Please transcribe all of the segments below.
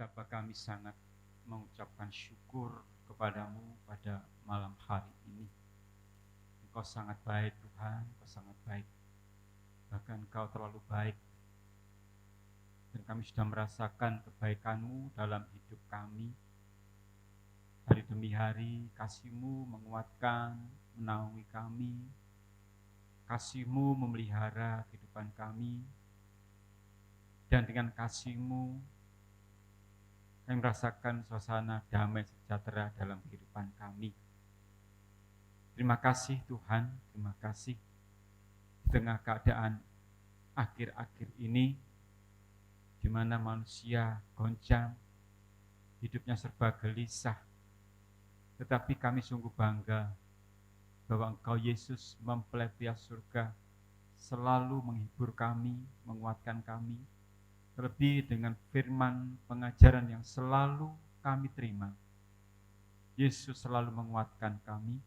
betapa kami sangat mengucapkan syukur kepadamu pada malam hari ini. Engkau sangat baik Tuhan, Engkau sangat baik. Bahkan Engkau terlalu baik. Dan kami sudah merasakan kebaikan-Mu dalam hidup kami. Hari demi hari kasih-Mu menguatkan, menaungi kami. Kasih-Mu memelihara kehidupan kami. Dan dengan kasih-Mu kami merasakan suasana damai sejahtera dalam kehidupan kami. Terima kasih Tuhan, terima kasih. Di tengah keadaan akhir-akhir ini, di mana manusia goncang, hidupnya serba gelisah, tetapi kami sungguh bangga bahwa Engkau Yesus mempelai pihak surga selalu menghibur kami, menguatkan kami, terlebih dengan firman pengajaran yang selalu kami terima. Yesus selalu menguatkan kami.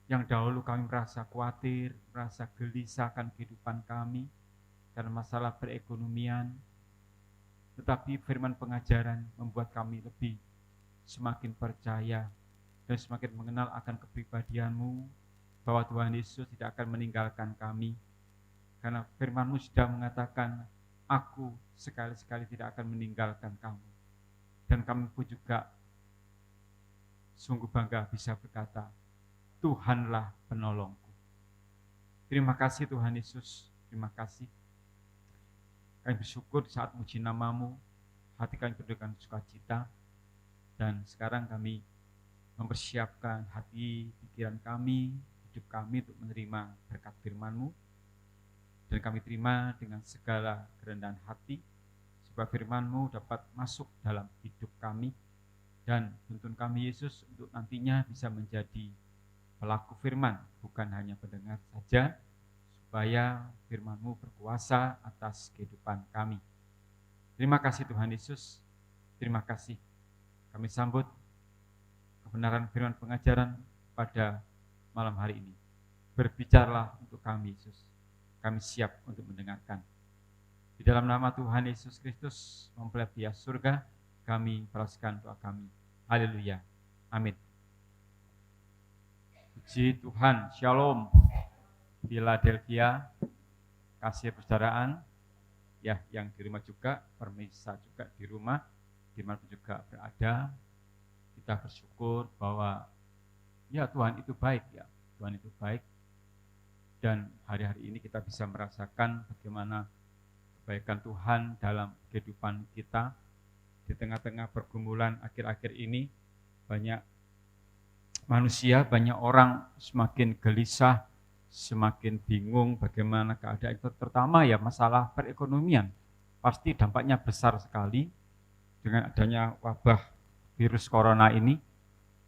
Yang dahulu kami merasa khawatir, merasa gelisah akan kehidupan kami karena masalah perekonomian, tetapi firman pengajaran membuat kami lebih semakin percaya dan semakin mengenal akan kepribadian-Mu, bahwa Tuhan Yesus tidak akan meninggalkan kami, karena firman-Mu sudah mengatakan, Aku sekali-sekali tidak akan meninggalkan kamu. Dan kami pun juga sungguh bangga bisa berkata, Tuhanlah penolongku. Terima kasih Tuhan Yesus, terima kasih. Kami bersyukur saat muji nama-Mu, hati kami penuh dengan sukacita. Dan sekarang kami mempersiapkan hati, pikiran kami, hidup kami untuk menerima berkat firman-Mu. Dan kami terima dengan segala kerendahan hati, supaya firman-Mu dapat masuk dalam hidup kami, dan tuntun kami Yesus untuk nantinya bisa menjadi pelaku firman, bukan hanya pendengar saja, supaya firman-Mu berkuasa atas kehidupan kami. Terima kasih Tuhan Yesus, terima kasih. Kami sambut kebenaran firman pengajaran pada malam hari ini. Berbicaralah untuk kami Yesus. Kami siap untuk mendengarkan. Di dalam nama Tuhan Yesus Kristus, mempelai pihak surga, kami peraskan doa kami. Haleluya. Amin. Puji Tuhan. Shalom. Philadelphia, kasih persaudaraan, ya yang di rumah juga, pemirsa juga di rumah, dimanapun juga berada. Kita bersyukur bahwa ya Tuhan itu baik ya, Tuhan itu baik. Dan hari-hari ini kita bisa merasakan bagaimana kebaikan Tuhan dalam kehidupan kita. Di tengah-tengah pergumulan akhir-akhir ini, banyak manusia, banyak orang semakin gelisah, semakin bingung bagaimana keadaan itu. Terutama ya masalah perekonomian. Pasti dampaknya besar sekali dengan adanya wabah virus corona ini.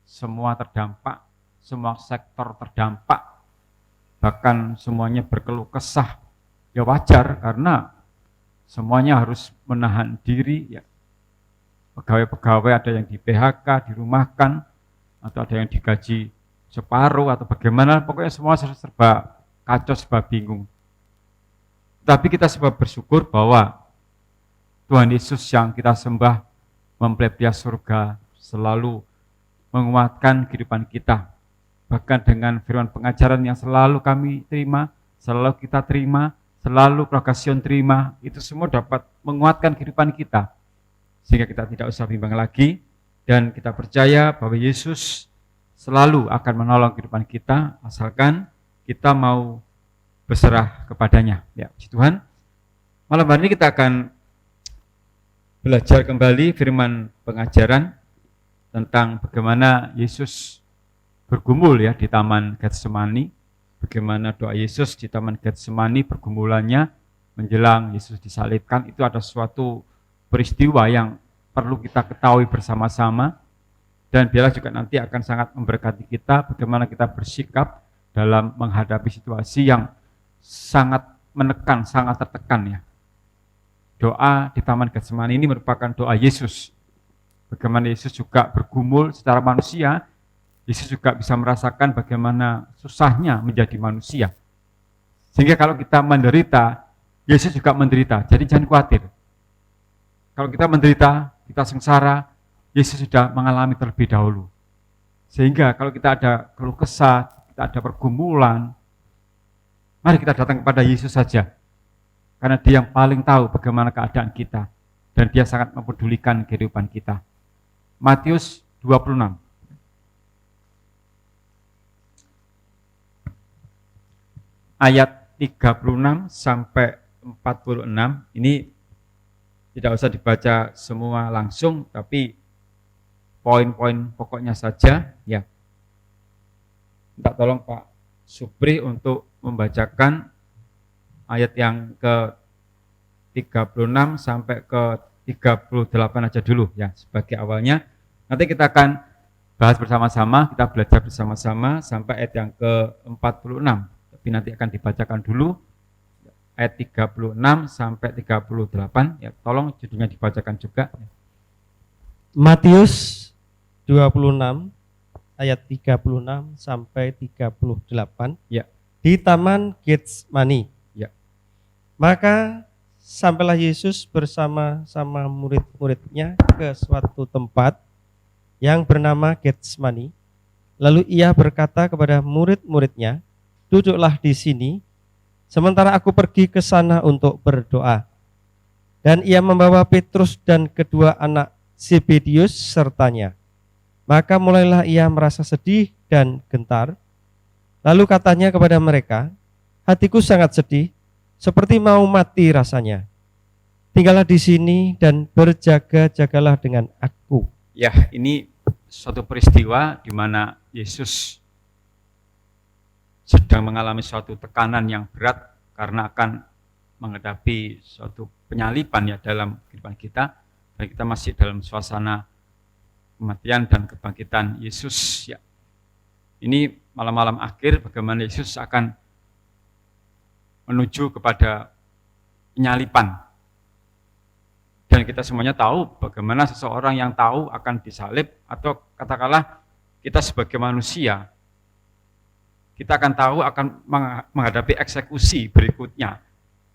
Semua terdampak, semua sektor terdampak. Bahkan semuanya berkeluh kesah, ya wajar karena semuanya harus menahan diri, ya. Pegawai-pegawai ada yang di PHK, dirumahkan, atau ada yang digaji separuh, atau bagaimana, pokoknya semua serba kacau, serba bingung. Tapi kita sebab bersyukur bahwa Tuhan Yesus yang kita sembah, mempelai pihak surga, selalu menguatkan kehidupan kita. Bahkan dengan firman pengajaran yang selalu kami terima, selalu kita terima, selalu Progasion terima, itu semua dapat menguatkan kehidupan kita. Sehingga kita tidak usah bimbang lagi, dan kita percaya bahwa Yesus selalu akan menolong kehidupan kita, asalkan kita mau berserah kepadanya. Ya, puji Tuhan. Malam hari ini kita akan belajar kembali firman pengajaran tentang bagaimana Yesus bergumul ya di Taman Getsemani, bagaimana doa Yesus di Taman Getsemani, pergumulannya menjelang Yesus disalibkan. Itu ada suatu peristiwa yang perlu kita ketahui bersama-sama, dan biarlah juga nanti akan sangat memberkati kita bagaimana kita bersikap dalam menghadapi situasi yang sangat menekan, sangat tertekan ya. Doa di Taman Getsemani ini merupakan doa Yesus. Bagaimana Yesus juga bergumul secara manusia, Yesus juga bisa merasakan bagaimana susahnya menjadi manusia. Sehingga kalau kita menderita, Yesus juga menderita. Jadi jangan khawatir. Kalau kita menderita, kita sengsara, Yesus sudah mengalami terlebih dahulu. Sehingga kalau kita ada keluh kesah, kita ada pergumulan, mari kita datang kepada Yesus saja. Karena Dia yang paling tahu bagaimana keadaan kita. Dan Dia sangat mempedulikan kehidupan kita. Matius 26. Ayat 36 sampai 46, ini tidak usah dibaca semua langsung, tapi poin-poin pokoknya saja. Ya, minta tolong Pak Supri untuk membacakan ayat yang ke 36 sampai ke 38 aja dulu ya, sebagai awalnya. Nanti kita akan bahas bersama-sama, kita belajar bersama-sama sampai ayat yang ke 46. Tapi nanti akan dibacakan dulu ayat 36 sampai 38. Ya, tolong judulnya dibacakan juga. Matius 26 ayat 36 sampai 38. Ya. Di Taman Getsemani. Ya. Maka sampailah Yesus bersama-sama murid-muridnya ke suatu tempat yang bernama Getsemani. Lalu ia berkata kepada murid-muridnya, "Duduklah di sini, sementara aku pergi ke sana untuk berdoa." Dan ia membawa Petrus dan kedua anak Zebedius sertanya. Maka mulailah ia merasa sedih dan gentar. Lalu katanya kepada mereka, "Hatiku sangat sedih, seperti mau mati rasanya. Tinggallah di sini dan berjaga-jagalah dengan aku." Ya, ini suatu peristiwa di mana Yesus sedang mengalami suatu tekanan yang berat karena akan menghadapi suatu penyaliban ya dalam kehidupan kita, dan kita masih dalam suasana kematian dan kebangkitan Yesus ya. Ini malam-malam akhir bagaimana Yesus akan menuju kepada penyaliban. Dan kita semuanya tahu bagaimana seseorang yang tahu akan disalib, atau katakanlah kita sebagai manusia, kita akan tahu akan menghadapi eksekusi berikutnya.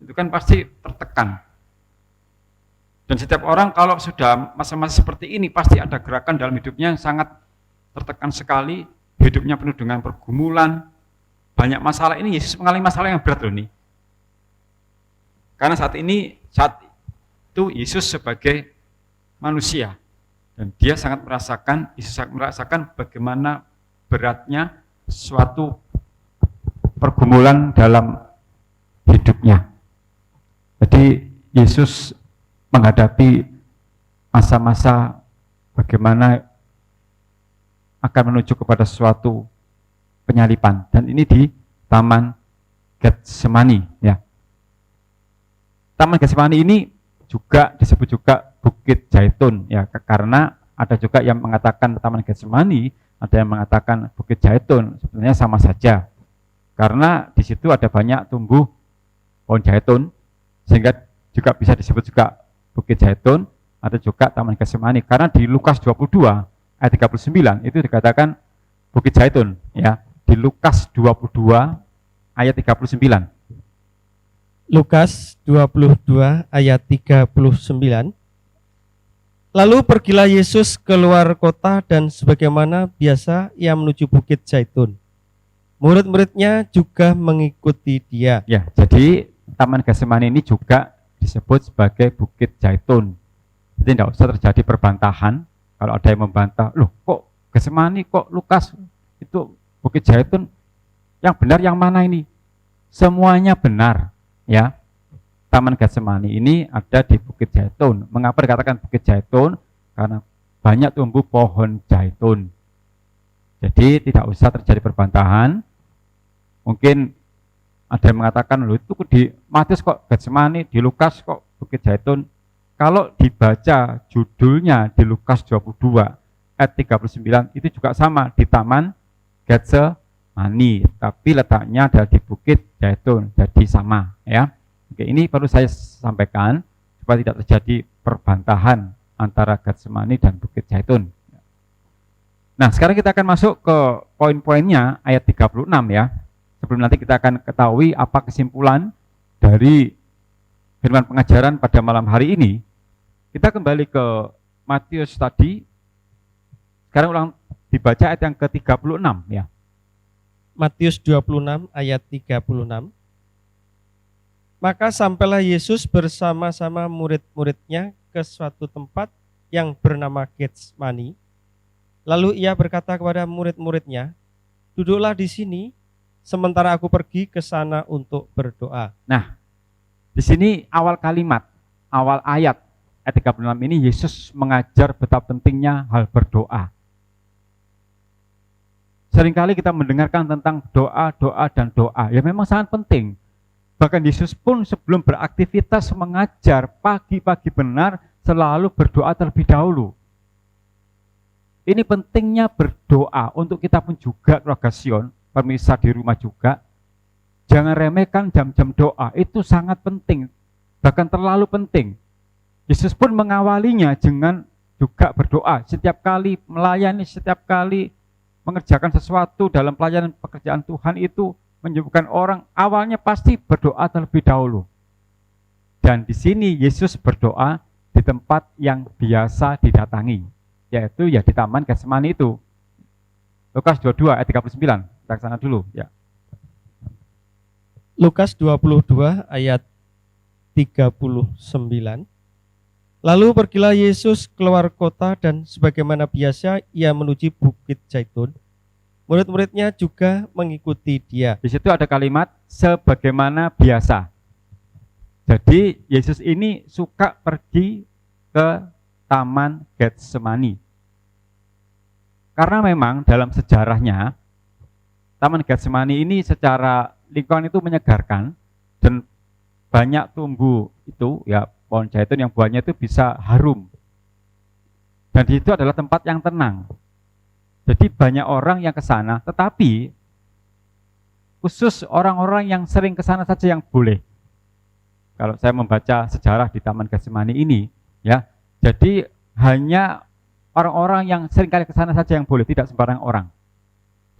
Itu kan pasti tertekan. Dan setiap orang kalau sudah masa-masa seperti ini, pasti ada gerakan dalam hidupnya yang sangat tertekan sekali, hidupnya penuh dengan pergumulan, banyak masalah. Ini Yesus mengalami masalah yang berat loh nih. Karena saat itu Yesus sebagai manusia, dan dia sangat merasakan bagaimana beratnya suatu pergumulan dalam hidupnya. Jadi Yesus menghadapi masa-masa bagaimana akan menuju kepada suatu penyaliban, dan ini di Taman Getsemani ya. Taman Getsemani ini juga disebut juga Bukit Zaitun ya, karena ada juga yang mengatakan Taman Getsemani, ada yang mengatakan Bukit Zaitun. Sebenarnya sama saja, karena di situ ada banyak tumbuh pohon zaitun, sehingga juga bisa disebut juga Bukit Zaitun. Ada juga Taman Getsemani, karena di Lukas 22 ayat 39 itu dikatakan Bukit Zaitun ya. Di Lukas 22 ayat 39. Lukas 22 ayat 39. Lalu pergilah Yesus keluar kota, dan sebagaimana biasa ia menuju Bukit Zaitun. Murid-muridnya juga mengikuti dia. Ya, jadi Taman Getsemani ini juga disebut sebagai Bukit Zaitun. Jadi tidak usah terjadi perbantahan. Kalau ada yang membantah, loh kok Getsemani, kok Lukas itu Bukit Zaitun, yang benar yang mana ini? Semuanya benar ya. Taman Getsemani ini ada di Bukit Zaitun. Mengapa dikatakan Bukit Zaitun? Karena banyak tumbuh pohon zaitun. Jadi tidak usah terjadi perbantahan. Mungkin ada yang mengatakan, loh itu di Matius kok Getsemani, di Lukas kok Bukit Zaitun. Kalau dibaca judulnya di Lukas 22 ayat 39 itu juga sama, di Taman Getsemani, tapi letaknya ada di Bukit Zaitun, jadi sama ya. Oke, ini perlu saya sampaikan supaya tidak terjadi perbantahan antara Getsemani dan Bukit Zaitun. Nah, sekarang kita akan masuk ke poin-poinnya ayat 36 ya. Sebelum nanti kita akan ketahui apa kesimpulan dari firman pengajaran pada malam hari ini. Kita kembali ke Matius tadi. Sekarang ulang dibaca ayat yang ke-36 ya. Matius 26 ayat 36. Maka sampailah Yesus bersama-sama murid-muridnya ke suatu tempat yang bernama Getsemani. Lalu ia berkata kepada murid-muridnya, "Duduklah di sini sementara aku pergi ke sana untuk berdoa." Nah, di sini awal kalimat, awal ayat 36 ini Yesus mengajar betapa pentingnya hal berdoa. Seringkali kita mendengarkan tentang doa, doa, dan doa. Ya memang sangat penting. Bahkan Yesus pun sebelum beraktivitas mengajar pagi-pagi benar selalu berdoa terlebih dahulu. Ini pentingnya berdoa untuk kita pun juga keluarga Sion, pemirsa di rumah juga. Jangan remehkan jam-jam doa, itu sangat penting. Bahkan terlalu penting. Yesus pun mengawalinya dengan juga berdoa. Setiap kali melayani, setiap kali mengerjakan sesuatu dalam pelayanan pekerjaan Tuhan itu menyembuhkan orang, awalnya pasti berdoa terlebih dahulu. Dan di sini Yesus berdoa di tempat yang biasa didatangi, yaitu ya di Taman Getsemani itu. Lukas 22 ayat 39, kita ke sana dulu ya. Lukas 22 ayat 39. Lalu pergilah Yesus keluar kota dan sebagaimana biasa ia menuju Bukit Zaitun. Murid-muridnya juga mengikuti dia. Di situ ada kalimat sebagaimana biasa. Jadi Yesus ini suka pergi ke Taman Getsemani. Karena memang dalam sejarahnya Taman Getsemani ini secara lingkungan itu menyegarkan dan banyak tumbuh itu ya pohon zaitun yang buahnya itu bisa harum. Dan di situ adalah tempat yang tenang. Jadi banyak orang yang ke sana, tetapi khusus orang-orang yang sering ke sana saja yang boleh. Kalau saya membaca sejarah di Taman Getsemani ini, ya, jadi hanya orang-orang yang sering kali ke sana saja yang boleh, tidak sembarang orang.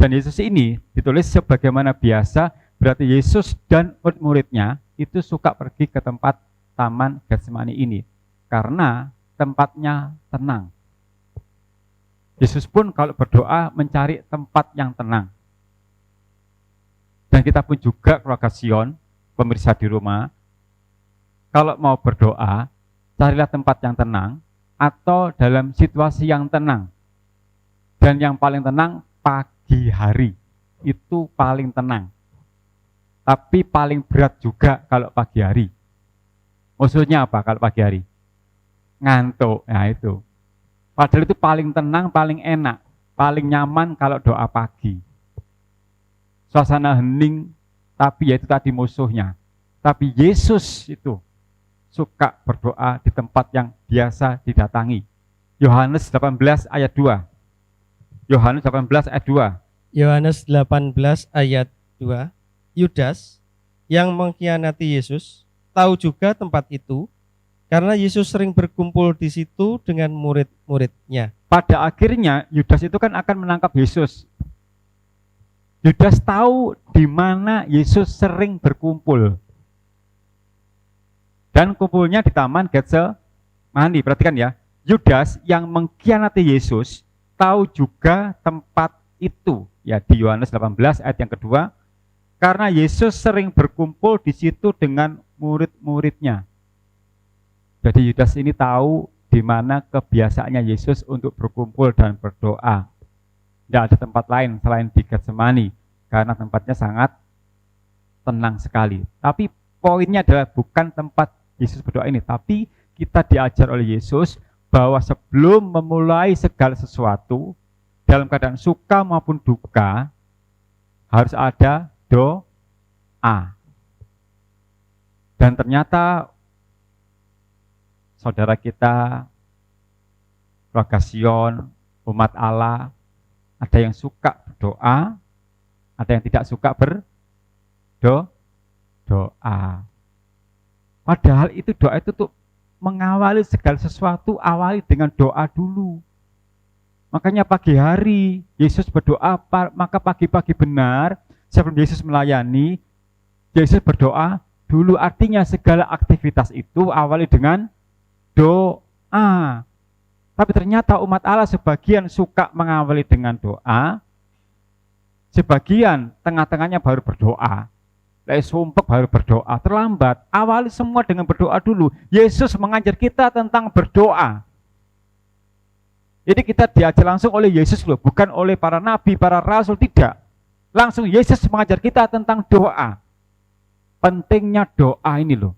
Dan Yesus ini ditulis sebagaimana biasa, berarti Yesus dan murid-muridnya itu suka pergi ke tempat Taman Getsemani ini karena tempatnya tenang. Yesus pun kalau berdoa mencari tempat yang tenang. Dan kita pun juga keluarga Sion, pemirsa di rumah, kalau mau berdoa, carilah tempat yang tenang atau dalam situasi yang tenang. Dan yang paling tenang pagi hari, itu paling tenang. Tapi paling berat juga kalau pagi hari. Maksudnya apa kalau pagi hari? Ngantuk, nah itu. Padahal itu paling tenang, paling enak, paling nyaman kalau doa pagi. Suasana hening, tapi ya itu tadi musuhnya. Tapi Yesus itu suka berdoa di tempat yang biasa didatangi. Yohanes 18 ayat 2. Yohanes 18 ayat 2. Yohanes 18 ayat 2. Yudas yang mengkhianati Yesus tahu juga tempat itu, karena Yesus sering berkumpul di situ dengan murid-muridnya. Pada akhirnya Yudas itu kan akan menangkap Yesus. Yudas tahu di mana Yesus sering berkumpul. Dan kumpulnya di Taman Getsemani. Perhatikan ya, Yudas yang mengkhianati Yesus tahu juga tempat itu. Ya di Yohanes 18 ayat yang kedua, karena Yesus sering berkumpul di situ dengan murid-muridnya. Jadi Yudas ini tahu di mana kebiasaannya Yesus untuk berkumpul dan berdoa. Tidak ada tempat lain selain di Getsemani, karena tempatnya sangat tenang sekali. Tapi poinnya adalah bukan tempat Yesus berdoa ini, tapi kita diajar oleh Yesus bahwa sebelum memulai segala sesuatu, dalam keadaan suka maupun duka, harus ada doa. Dan ternyata saudara kita, keluarga Sion, umat Allah, ada yang suka berdoa, ada yang tidak suka berdoa. Padahal itu doa itu tuh mengawali segala sesuatu, awali dengan doa dulu. Makanya pagi hari Yesus berdoa, maka pagi-pagi benar sebelum Yesus melayani, Yesus berdoa dulu. Artinya segala aktivitas itu awali dengan doa. doa. Tapi ternyata umat Allah sebagian suka mengawali dengan doa, sebagian tengah-tengahnya baru berdoa. Sumpek baru berdoa, terlambat. Awali semua dengan berdoa dulu. Yesus mengajar kita tentang berdoa. Jadi kita diajar langsung oleh Yesus loh, bukan oleh para nabi, para rasul, tidak. Langsung Yesus mengajar kita tentang doa. Pentingnya doa ini loh.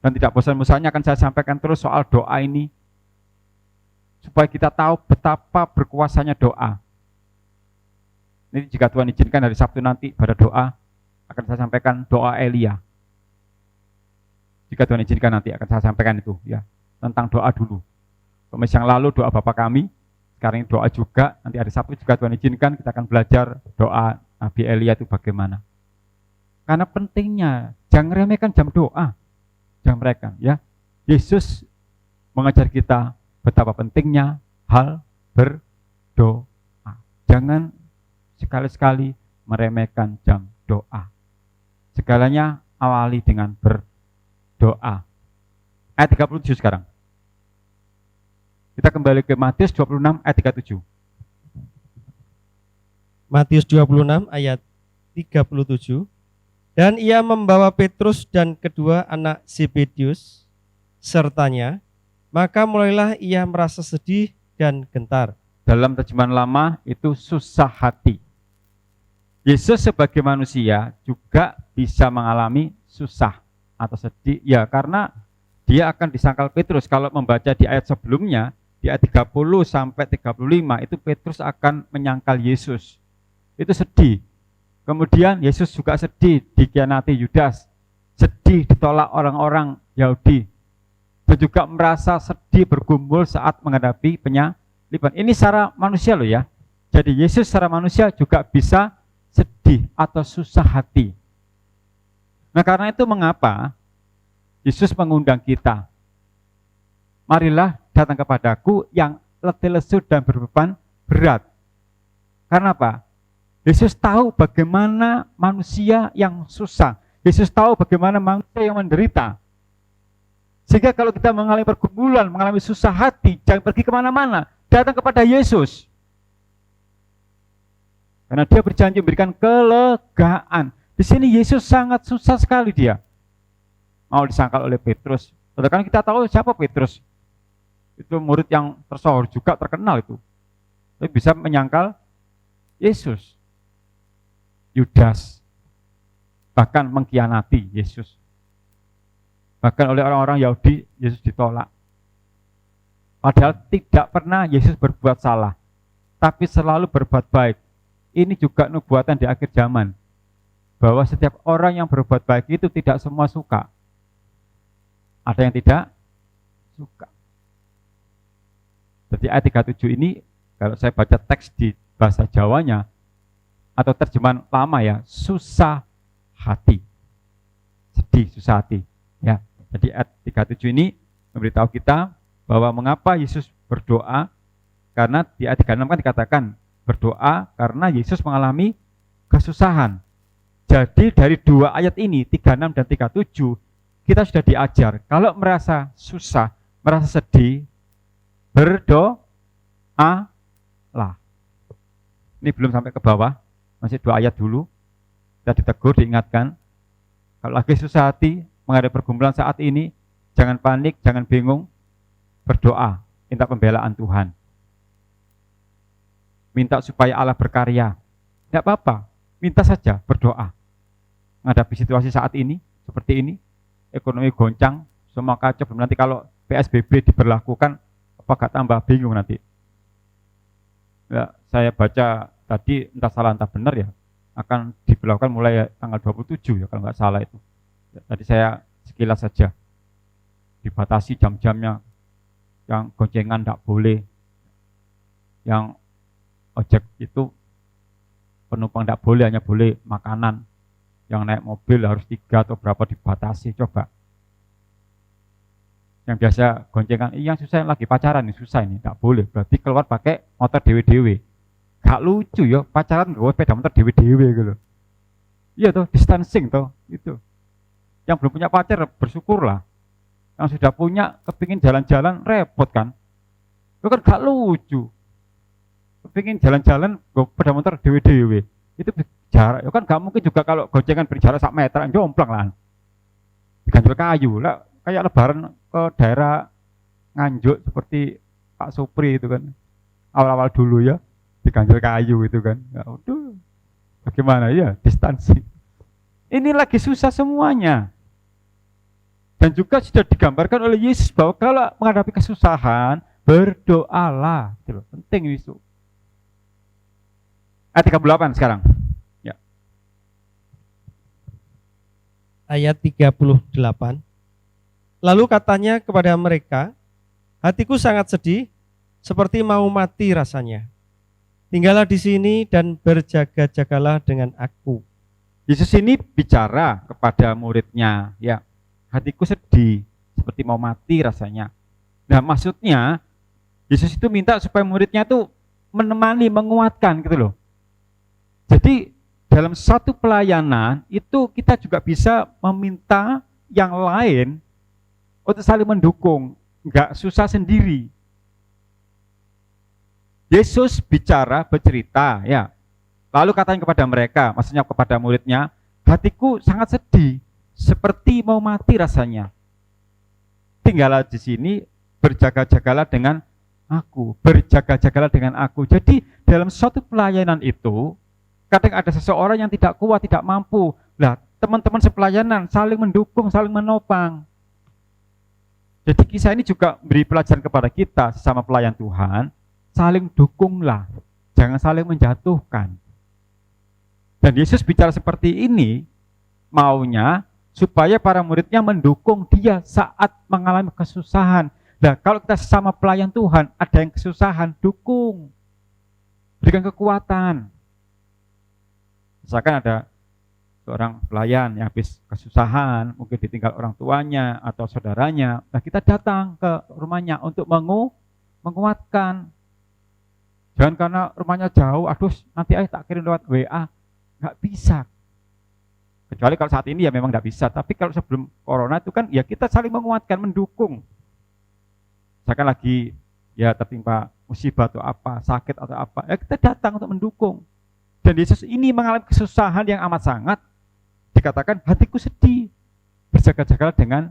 Dan tidak bosan-bosannya akan saya sampaikan terus soal doa ini. Supaya kita tahu betapa berkuasanya doa. Ini jika Tuhan izinkan hari Sabtu nanti pada doa, akan saya sampaikan doa Elia. Jika Tuhan izinkan nanti akan saya sampaikan itu ya, tentang doa dulu. Kamis yang lalu doa Bapa kami, sekarang doa juga, nanti hari Sabtu juga Tuhan izinkan kita akan belajar doa Nabi Elia itu bagaimana. Karena pentingnya, jangan remehkan jam doa, jangan mereka ya. Yesus mengajar kita betapa pentingnya hal berdoa. Jangan sekali-sekali meremehkan jam doa. Segalanya awali dengan berdoa. Ayat 37 sekarang. Kita kembali ke Matius 26 ayat 37. Matius 26 ayat 37. Dan ia membawa Petrus dan kedua anak Zebedius sertanya, maka mulailah ia merasa sedih dan gentar. Dalam terjemahan lama itu susah hati. Yesus sebagai manusia juga bisa mengalami susah atau sedih. Ya karena dia akan disangkal Petrus. Kalau membaca di ayat sebelumnya, di ayat 30 sampai 35 itu Petrus akan menyangkal Yesus. Itu sedih. Kemudian Yesus juga sedih dikhianati Yudas. Sedih ditolak orang-orang Yahudi. Dan juga merasa sedih bergumul saat menghadapi penyaliban. Ini secara manusia loh ya. Jadi Yesus secara manusia juga bisa sedih atau susah hati. Nah karena itu mengapa Yesus mengundang kita. Marilah datang kepadaku yang letih lesu dan berbeban berat. Karena apa? Yesus tahu bagaimana manusia yang susah. Yesus tahu bagaimana manusia yang menderita. Sehingga kalau kita mengalami pergumulan, mengalami susah hati, jangan pergi kemana-mana. Datang kepada Yesus. Karena dia berjanji memberikan kelegaan. Di sini Yesus sangat susah sekali dia. Mau disangkal oleh Petrus. Sedangkan kita tahu siapa Petrus. Itu murid yang tersohor juga, terkenal itu. Tapi bisa menyangkal Yesus. Yudas. Bahkan mengkhianati Yesus. Bahkan oleh orang-orang Yahudi, Yesus ditolak. Padahal tidak pernah Yesus berbuat salah. Tapi selalu berbuat baik. Ini juga nubuatan di akhir zaman. Bahwa setiap orang yang berbuat baik itu tidak semua suka. Ada yang tidak suka. Jadi ayat 37 ini, kalau saya baca teks di bahasa Jawanya, atau terjemahan lama ya, susah hati. Sedih, susah hati. Ya, jadi ayat 37 ini memberitahu kita bahwa mengapa Yesus berdoa, karena di ayat 36 kan dikatakan, berdoa karena Yesus mengalami kesusahan. Jadi dari dua ayat ini, 36 dan 37, kita sudah diajar, kalau merasa susah, merasa sedih, berdoa lah. Ini belum sampai ke bawah, masih 2 ayat dulu. Kita ditegur, diingatkan. Kalau lagi susah hati, menghadapi pergumulan saat ini, jangan panik, jangan bingung. Berdoa, minta pembelaan Tuhan. Minta supaya Allah berkarya. Tidak apa-apa, minta saja berdoa. Menghadapi situasi saat ini, seperti ini, ekonomi goncang, semua kacau. Nanti kalau PSBB diberlakukan, apa gak tambah bingung nanti. Ya, saya baca tadi entah salah entah benar ya, akan diberlakukan mulai tanggal 27 ya kalau nggak salah itu. Ya, tadi saya sekilas saja. Dibatasi jam-jamnya, yang goncengan tidak boleh, yang ojek itu penumpang tidak boleh, hanya boleh makanan, yang naik mobil harus 3 atau berapa dibatasi. Coba yang biasa goncengan, yang susah yang lagi pacaran ini susah ini, tidak boleh, berarti keluar pakai motor dewe-dewe. Gak lucu ya, pacaran gak sepeda motor dewe-dewe gitu. Iya tuh, distancing tuh, itu. Yang belum punya pacar bersyukurlah, Yang sudah punya kepingin jalan-jalan repot kan. Itu kan gak lucu. Kepingin jalan-jalan sepeda motor dewe-dewe. Itu jarak. Itu kan gak mungkin juga kalau gocengan berjarak 1 meter jomplang lah. Diganjel kayu lah. Kayak lebaran ke daerah Nganjuk seperti Pak Supri itu kan. Awal-awal dulu ya. Diganjel kayu itu kan. Ya udah. Bagaimana ya distansi. Ini lagi susah semuanya. Dan juga sudah digambarkan oleh Yesus bahwa kalau menghadapi kesusahan, berdoalah. Gitu loh. Penting itu. Ayat 38 sekarang. Ya. Ayat 38. Lalu katanya kepada mereka, hatiku sangat sedih, seperti mau mati rasanya. Tinggallah di sini dan berjaga-jagalah dengan aku. Yesus ini bicara kepada muridnya, ya. Hatiku sedih, seperti mau mati rasanya. Nah, maksudnya Yesus itu minta supaya muridnya tuh menemani, menguatkan gitu loh. Jadi dalam satu pelayanan itu kita juga bisa meminta yang lain untuk saling mendukung, nggak susah sendiri. Yesus bicara, bercerita, ya. Lalu katanya kepada mereka, maksudnya kepada muridnya, hatiku sangat sedih, seperti mau mati rasanya. Tinggallah di sini, berjaga-jagalah dengan aku, berjaga-jagalah dengan aku. Jadi dalam suatu pelayanan itu, kadang ada seseorang yang tidak kuat, tidak mampu. Lah, teman-teman sepelayanan saling mendukung, saling menopang. Jadi kisah ini juga beri pelajaran kepada kita sesama pelayan Tuhan, saling dukunglah, jangan saling menjatuhkan. Dan Yesus bicara seperti ini, maunya supaya para muridnya mendukung dia saat mengalami kesusahan. Nah, kalau kita sesama pelayan Tuhan, ada yang kesusahan, dukung, berikan kekuatan. Misalkan ada seorang pelayan yang habis kesusahan, mungkin ditinggal orang tuanya atau saudaranya, nah kita datang ke rumahnya untuk menguatkan. Jangan karena rumahnya jauh, aduh nanti tak kirim lewat WA, nggak bisa. Kecuali kalau saat ini ya memang nggak bisa, tapi kalau sebelum corona itu kan ya kita saling menguatkan, mendukung. Misalkan lagi ya tertimpa musibah atau apa, sakit atau apa, ya kita datang untuk mendukung. Dan Yesus ini mengalami kesusahan yang amat sangat, dikatakan hatiku sedih, berjaga-jagalah dengan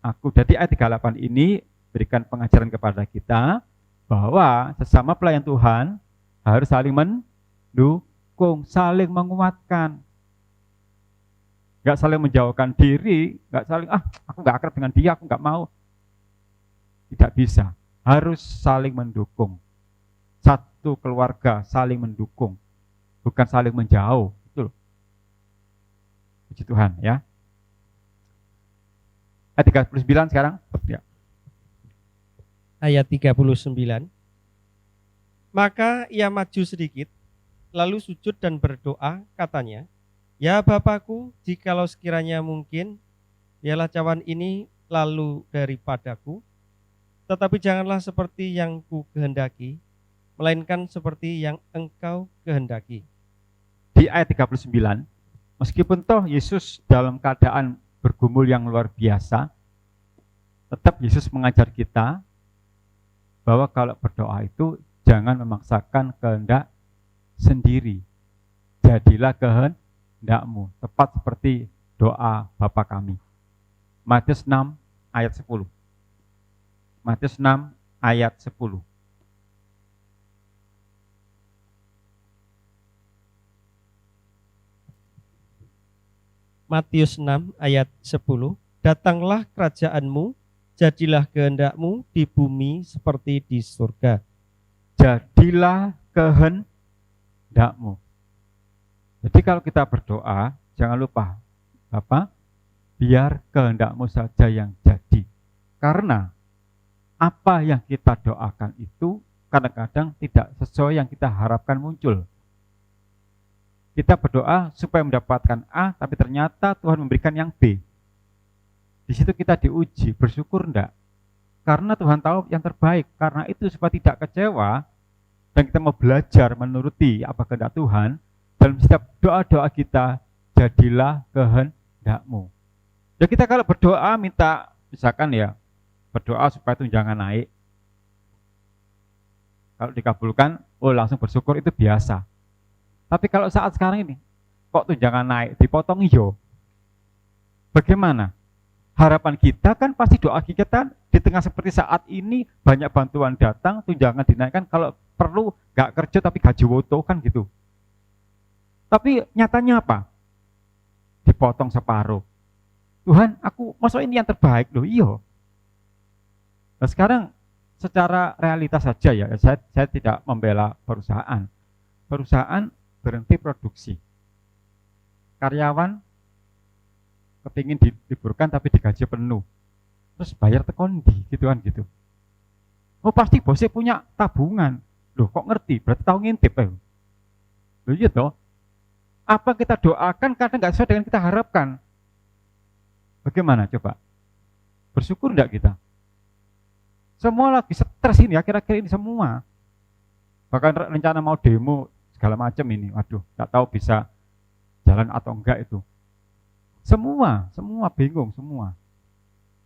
aku. Jadi ayat 38 ini berikan pengajaran kepada kita bahwa sesama pelayan Tuhan harus saling mendukung, saling menguatkan. Gak saling menjauhkan diri, gak saling, aku gak akrab dengan dia, aku gak mau. Tidak bisa, harus saling mendukung. Satu keluarga saling mendukung, bukan saling menjauh. Betul. Puji Tuhan ya. Ayat 39 sekarang. Ya. Ayat 39. Maka ia maju sedikit, lalu sujud dan berdoa, katanya, ya Bapakku, jikalau sekiranya mungkin, biarlah cawan ini lalu daripadaku, tetapi janganlah seperti yang ku kehendaki, melainkan seperti yang engkau kehendaki. Di ayat 39, meskipun toh Yesus dalam keadaan bergumul yang luar biasa, tetap Yesus mengajar kita bahwa kalau berdoa itu jangan memaksakan kehendak sendiri. Jadilah kehendakmu, tepat seperti doa Bapa kami. Matius 6 ayat 10. Matius 6 ayat 10. Matius 6 ayat 10. Datanglah kerajaanmu, jadilah kehendakmu di bumi seperti di surga. Jadilah kehendakmu. Jadi kalau kita berdoa, jangan lupa, Bapa, biar kehendakmu saja yang jadi. Karena apa yang kita doakan itu kadang-kadang tidak sesuai yang kita harapkan muncul. Kita berdoa supaya mendapatkan A, tapi ternyata Tuhan memberikan yang B. Di situ kita diuji, bersyukur enggak? Karena Tuhan tahu yang terbaik. Karena itu supaya tidak kecewa, dan kita mau belajar menuruti apa kehendak Tuhan, dalam setiap doa-doa kita, jadilah kehendakmu. Ya kita kalau berdoa minta, misalkan ya, berdoa supaya tunjangan naik. Kalau dikabulkan, langsung bersyukur, itu biasa. Tapi kalau saat sekarang ini, kok tunjangan naik, dipotong hijau. Bagaimana? Harapan kita kan pasti doa kita di tengah seperti saat ini, banyak bantuan datang, tunjangan dinaikkan, kalau perlu gak kerja tapi gaji woto kan gitu. Tapi nyatanya apa? Dipotong separuh. Tuhan, aku maksud ini yang terbaik loh, iya. Nah sekarang secara realitas saja ya, saya tidak membela perusahaan. Perusahaan berhenti produksi. Karyawan kepingin diliburkan tapi digaji penuh. Terus bayar tekondi, gitu kan gitu. Oh pasti bosnya punya tabungan. Loh kok ngerti? Berarti tahu ngintip. Loh iya toh. Apa kita doakan kadang nggak sesuai dengan kita harapkan. Bagaimana coba? Bersyukur enggak kita? Semua lagi stres ini akhir-akhir ini semua. Bahkan rencana mau demo segala macam ini. Waduh, nggak tahu bisa jalan atau enggak itu. Semua bingung semua.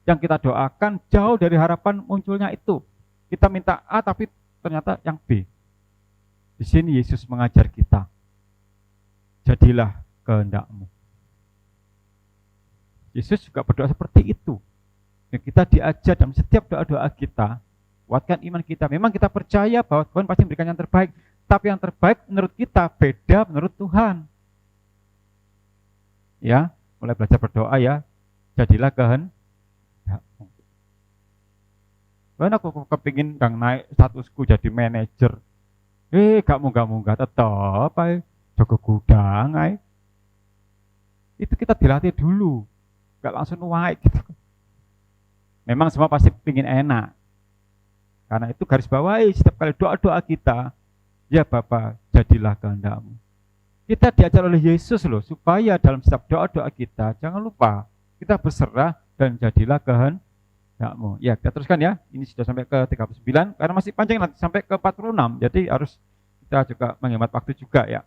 Yang kita doakan jauh dari harapan munculnya itu. Kita minta A tapi ternyata yang B. Di sini Yesus mengajar kita. Jadilah kehendak-Mu. Yesus juga berdoa seperti itu. Dan kita diajar dalam setiap doa-doa kita, kuatkan iman kita. Memang kita percaya bahwa Tuhan pasti memberikan yang terbaik, tapi yang terbaik menurut kita beda menurut Tuhan. Ya, mulai belajar berdoa ya. Jadilah kehendak-Mu. Tuhan, aku kepingin naik statusku jadi manajer. Gak munggah-munggah tetap jaga gudang itu kita dilatih dulu, gak langsung naik gitu. Memang semua pasti pingin enak, karena itu garis bawahi setiap kali doa-doa kita, ya Bapa jadilah kehendak-Mu. Kita diajar oleh Yesus loh, supaya dalam setiap doa-doa kita jangan lupa kita berserah dan jadilah kehendak-Mu. Ya kita teruskan ya, ini sudah sampai ke 39, karena masih panjang nanti sampai ke 46, jadi harus kita juga menghemat waktu juga ya.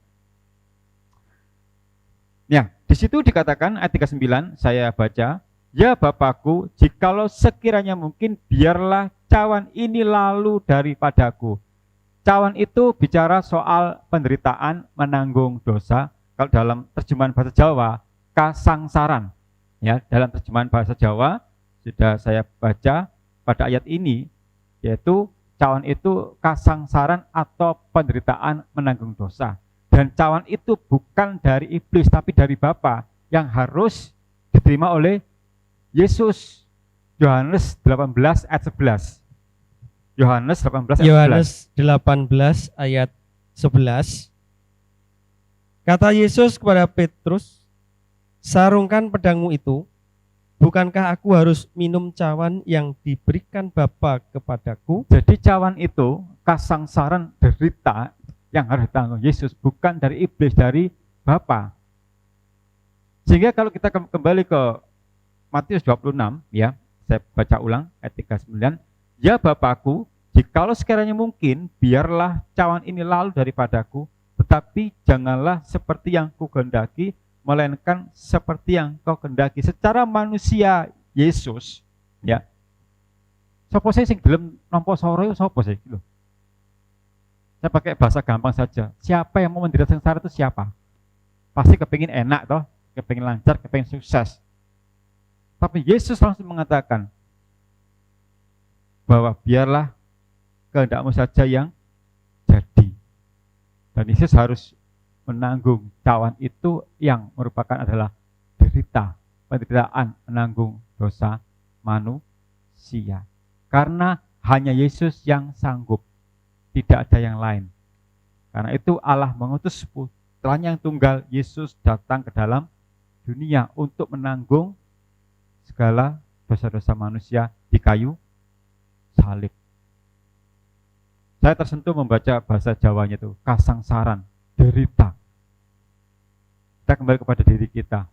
Ya, di situ dikatakan ayat 39, saya baca, ya Bapakku, jikalau sekiranya mungkin biarlah cawan ini lalu daripadaku. Cawan itu bicara soal penderitaan menanggung dosa. Kalau dalam terjemahan bahasa Jawa, kasangsaran. Ya, dalam terjemahan bahasa Jawa sudah saya baca pada ayat ini, yaitu cawan itu kasangsaran atau penderitaan menanggung dosa. Dan cawan itu bukan dari iblis, tapi dari Bapa yang harus diterima oleh Yesus. Yohanes 18 ayat 11. Yohanes 18 ayat 11. Kata Yesus kepada Petrus, sarungkan pedangmu itu, bukankah aku harus minum cawan yang diberikan Bapa kepadaku? Jadi cawan itu kasangsaran derita yang harus ditanggung Yesus, bukan dari iblis, dari Bapa. Sehingga kalau kita kembali ke Matius 26, ya, saya baca ulang ayat 39, ya Bapakku, jikalau sekiranya mungkin, biarlah cawan ini lalu daripadaku, tetapi janganlah seperti yang kukehendaki, melainkan seperti yang kau kehendaki. Secara manusia Yesus, ya. Sopo sih sing gelem nampa sora iku sapa sih? Saya pakai bahasa gampang saja. Siapa yang mau menderita sengsara itu siapa? Pasti kepingin enak toh, kepingin lancar, kepingin sukses. Tapi Yesus langsung mengatakan bahwa biarlah kehendak-Mu saja yang jadi. Dan Yesus harus menanggung cawan itu yang merupakan adalah derita, penderitaan menanggung dosa manusia. Karena hanya Yesus yang sanggup. Tidak ada yang lain. Karena itu Allah mengutus putranya yang tunggal, Yesus datang ke dalam dunia untuk menanggung segala dosa-dosa manusia di kayu salib. Saya tersentuh membaca bahasa Jawanya itu, kasangsaran, derita. Kita kembali kepada diri kita.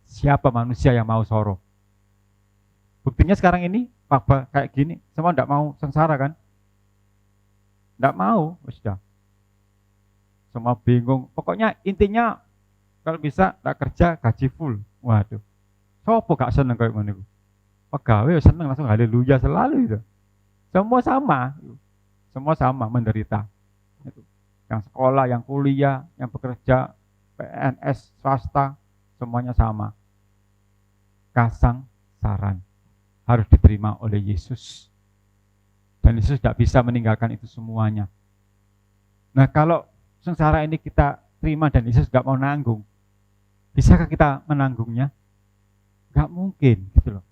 Siapa manusia yang mau sorok? Buktinya sekarang ini, Papa kayak gini, semua tidak mau sengsara kan? Tidak mau, sudah. Semua bingung. Pokoknya intinya kalau bisa tak kerja gaji full. Waduh. Sopo gak seneng kayak mana? pegawai seneng langsung haleluya selalu itu. Semua sama menderita. Itu. Yang sekolah, yang kuliah, yang bekerja, PNS, swasta, semuanya sama. Kasang saran harus diterima oleh Yesus. Dan Yesus tidak bisa meninggalkan itu semuanya. Nah, kalau sengsara ini kita terima dan Yesus nggak mau nanggung, bisakah kita menanggungnya? Nggak mungkin, gitu loh.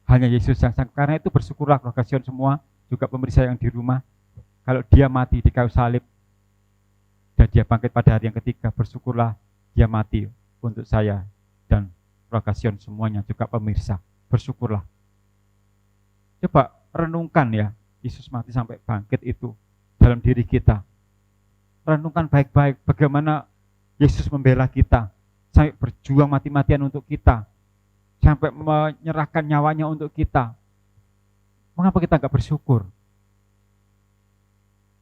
Hanya Yesus yang sanggup. Karena itu bersyukurlah keluarga Sion semua, juga pemirsa yang di rumah, kalau dia mati di kayu salib dan dia bangkit pada hari yang ketiga, bersyukurlah dia mati untuk saya dan keluarga Sion semuanya, juga pemirsa. Bersyukurlah. Coba renungkan ya, Yesus mati sampai bangkit itu dalam diri kita. Renungkan baik-baik bagaimana Yesus membela kita, sampai berjuang mati-matian untuk kita, sampai menyerahkan nyawanya untuk kita. Mengapa kita nggak bersyukur?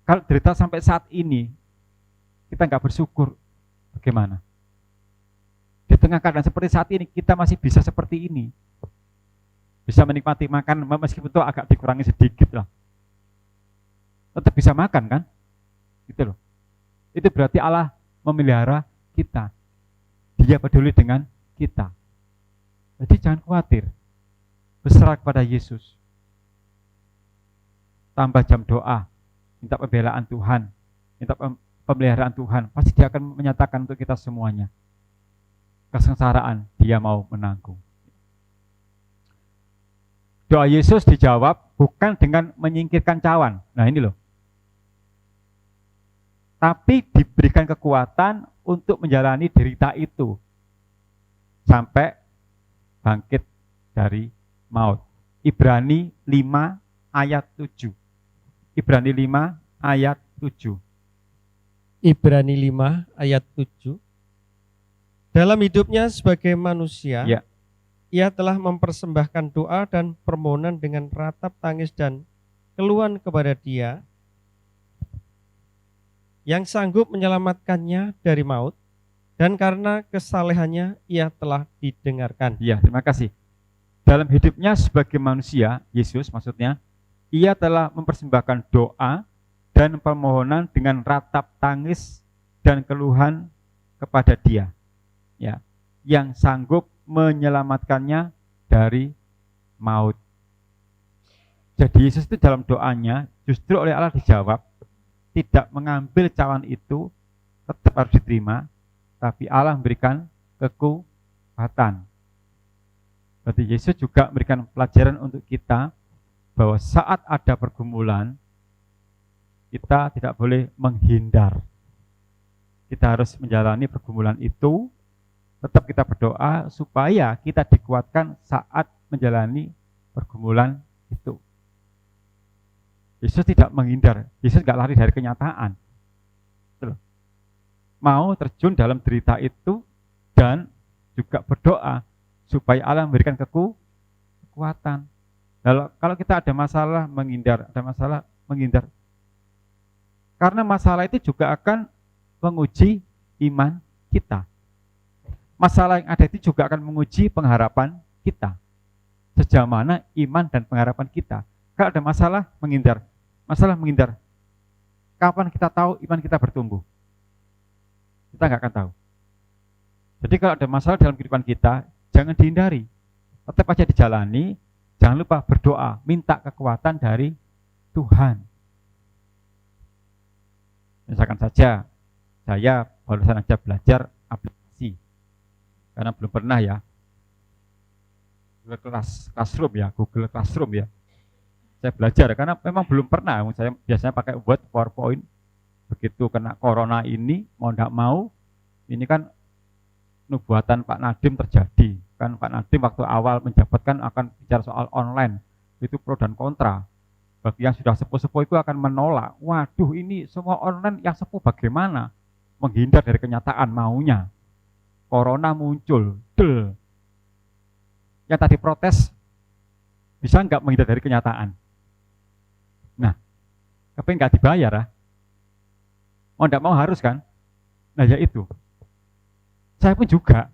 Kalau derita sampai saat ini, kita nggak bersyukur, bagaimana? Di tengah keadaan seperti saat ini, kita masih bisa seperti ini. Bisa menikmati makan, meskipun itu agak dikurangi sedikit lah. Tetap bisa makan kan? Gitu loh. Itu berarti Allah memelihara kita. Dia peduli dengan kita. Jadi jangan khawatir. Berserah kepada Yesus. Tambah jam doa. Minta pembelaan Tuhan. Minta pemeliharaan Tuhan. Pasti dia akan menyatakan untuk kita semuanya. Kesengsaraan dia mau menanggung. Doa Yesus dijawab bukan dengan menyingkirkan cawan. Nah ini loh. Tapi diberikan kekuatan untuk menjalani derita itu. Sampai bangkit dari maut. Ibrani 5 ayat 7. Ibrani 5 ayat 7. Ibrani 5 ayat 7. Dalam hidupnya sebagai manusia, Ya. Ia telah mempersembahkan doa dan permohonan dengan ratap tangis dan keluhan kepada Dia yang sanggup menyelamatkannya dari maut, dan karena kesalehannya ia telah didengarkan. Ya, terima kasih. Dalam hidupnya sebagai manusia, Yesus maksudnya, ia telah mempersembahkan doa dan permohonan dengan ratap tangis dan keluhan kepada Dia, ya, yang sanggup menyelamatkannya dari maut. Jadi Yesus itu dalam doanya justru oleh Allah dijawab, tidak mengambil cawan itu, tetap harus diterima, tapi Allah memberikan kekuatan. Berarti Yesus juga memberikan pelajaran untuk kita bahwa saat ada pergumulan, kita tidak boleh menghindar. Kita harus menjalani pergumulan itu, tetap kita berdoa supaya kita dikuatkan saat menjalani pergumulan itu. Yesus tidak menghindar, Yesus nggak lari dari kenyataan. Mau terjun dalam derita itu dan juga berdoa supaya Allah memberikan kekuatan. Kalau kita ada masalah menghindar, karena masalah itu juga akan menguji iman kita. Masalah yang ada itu juga akan menguji pengharapan kita. Sejauh mana iman dan pengharapan kita. Kalau ada masalah menghindar. Kapan kita tahu iman kita bertumbuh? Kita nggak akan tahu. Jadi kalau ada masalah dalam kehidupan kita, jangan dihindari. Tetap aja dijalani, jangan lupa berdoa, minta kekuatan dari Tuhan. Misalkan saja, saya barusan aja belajar aplikasi. Karena belum pernah ya. Google Classroom ya. Saya belajar karena memang belum pernah. Saya biasanya pakai Word, PowerPoint. Begitu kena corona ini, mau tidak mau, ini kan nubuatan Pak Nadiem terjadi. Kan Pak Nadiem waktu awal menjabat kan akan bicara soal online. Itu pro dan kontra. Bagi yang sudah sepuh-sepuh itu akan menolak. Waduh, ini semua online, yang sepuh bagaimana? Menghindar dari kenyataan maunya. Corona muncul. Yang tadi protes, bisa nggak menghindar dari kenyataan? Nah, tapi nggak dibayar ya. Mau nggak mau harus kan? Nah ya itu. Saya pun juga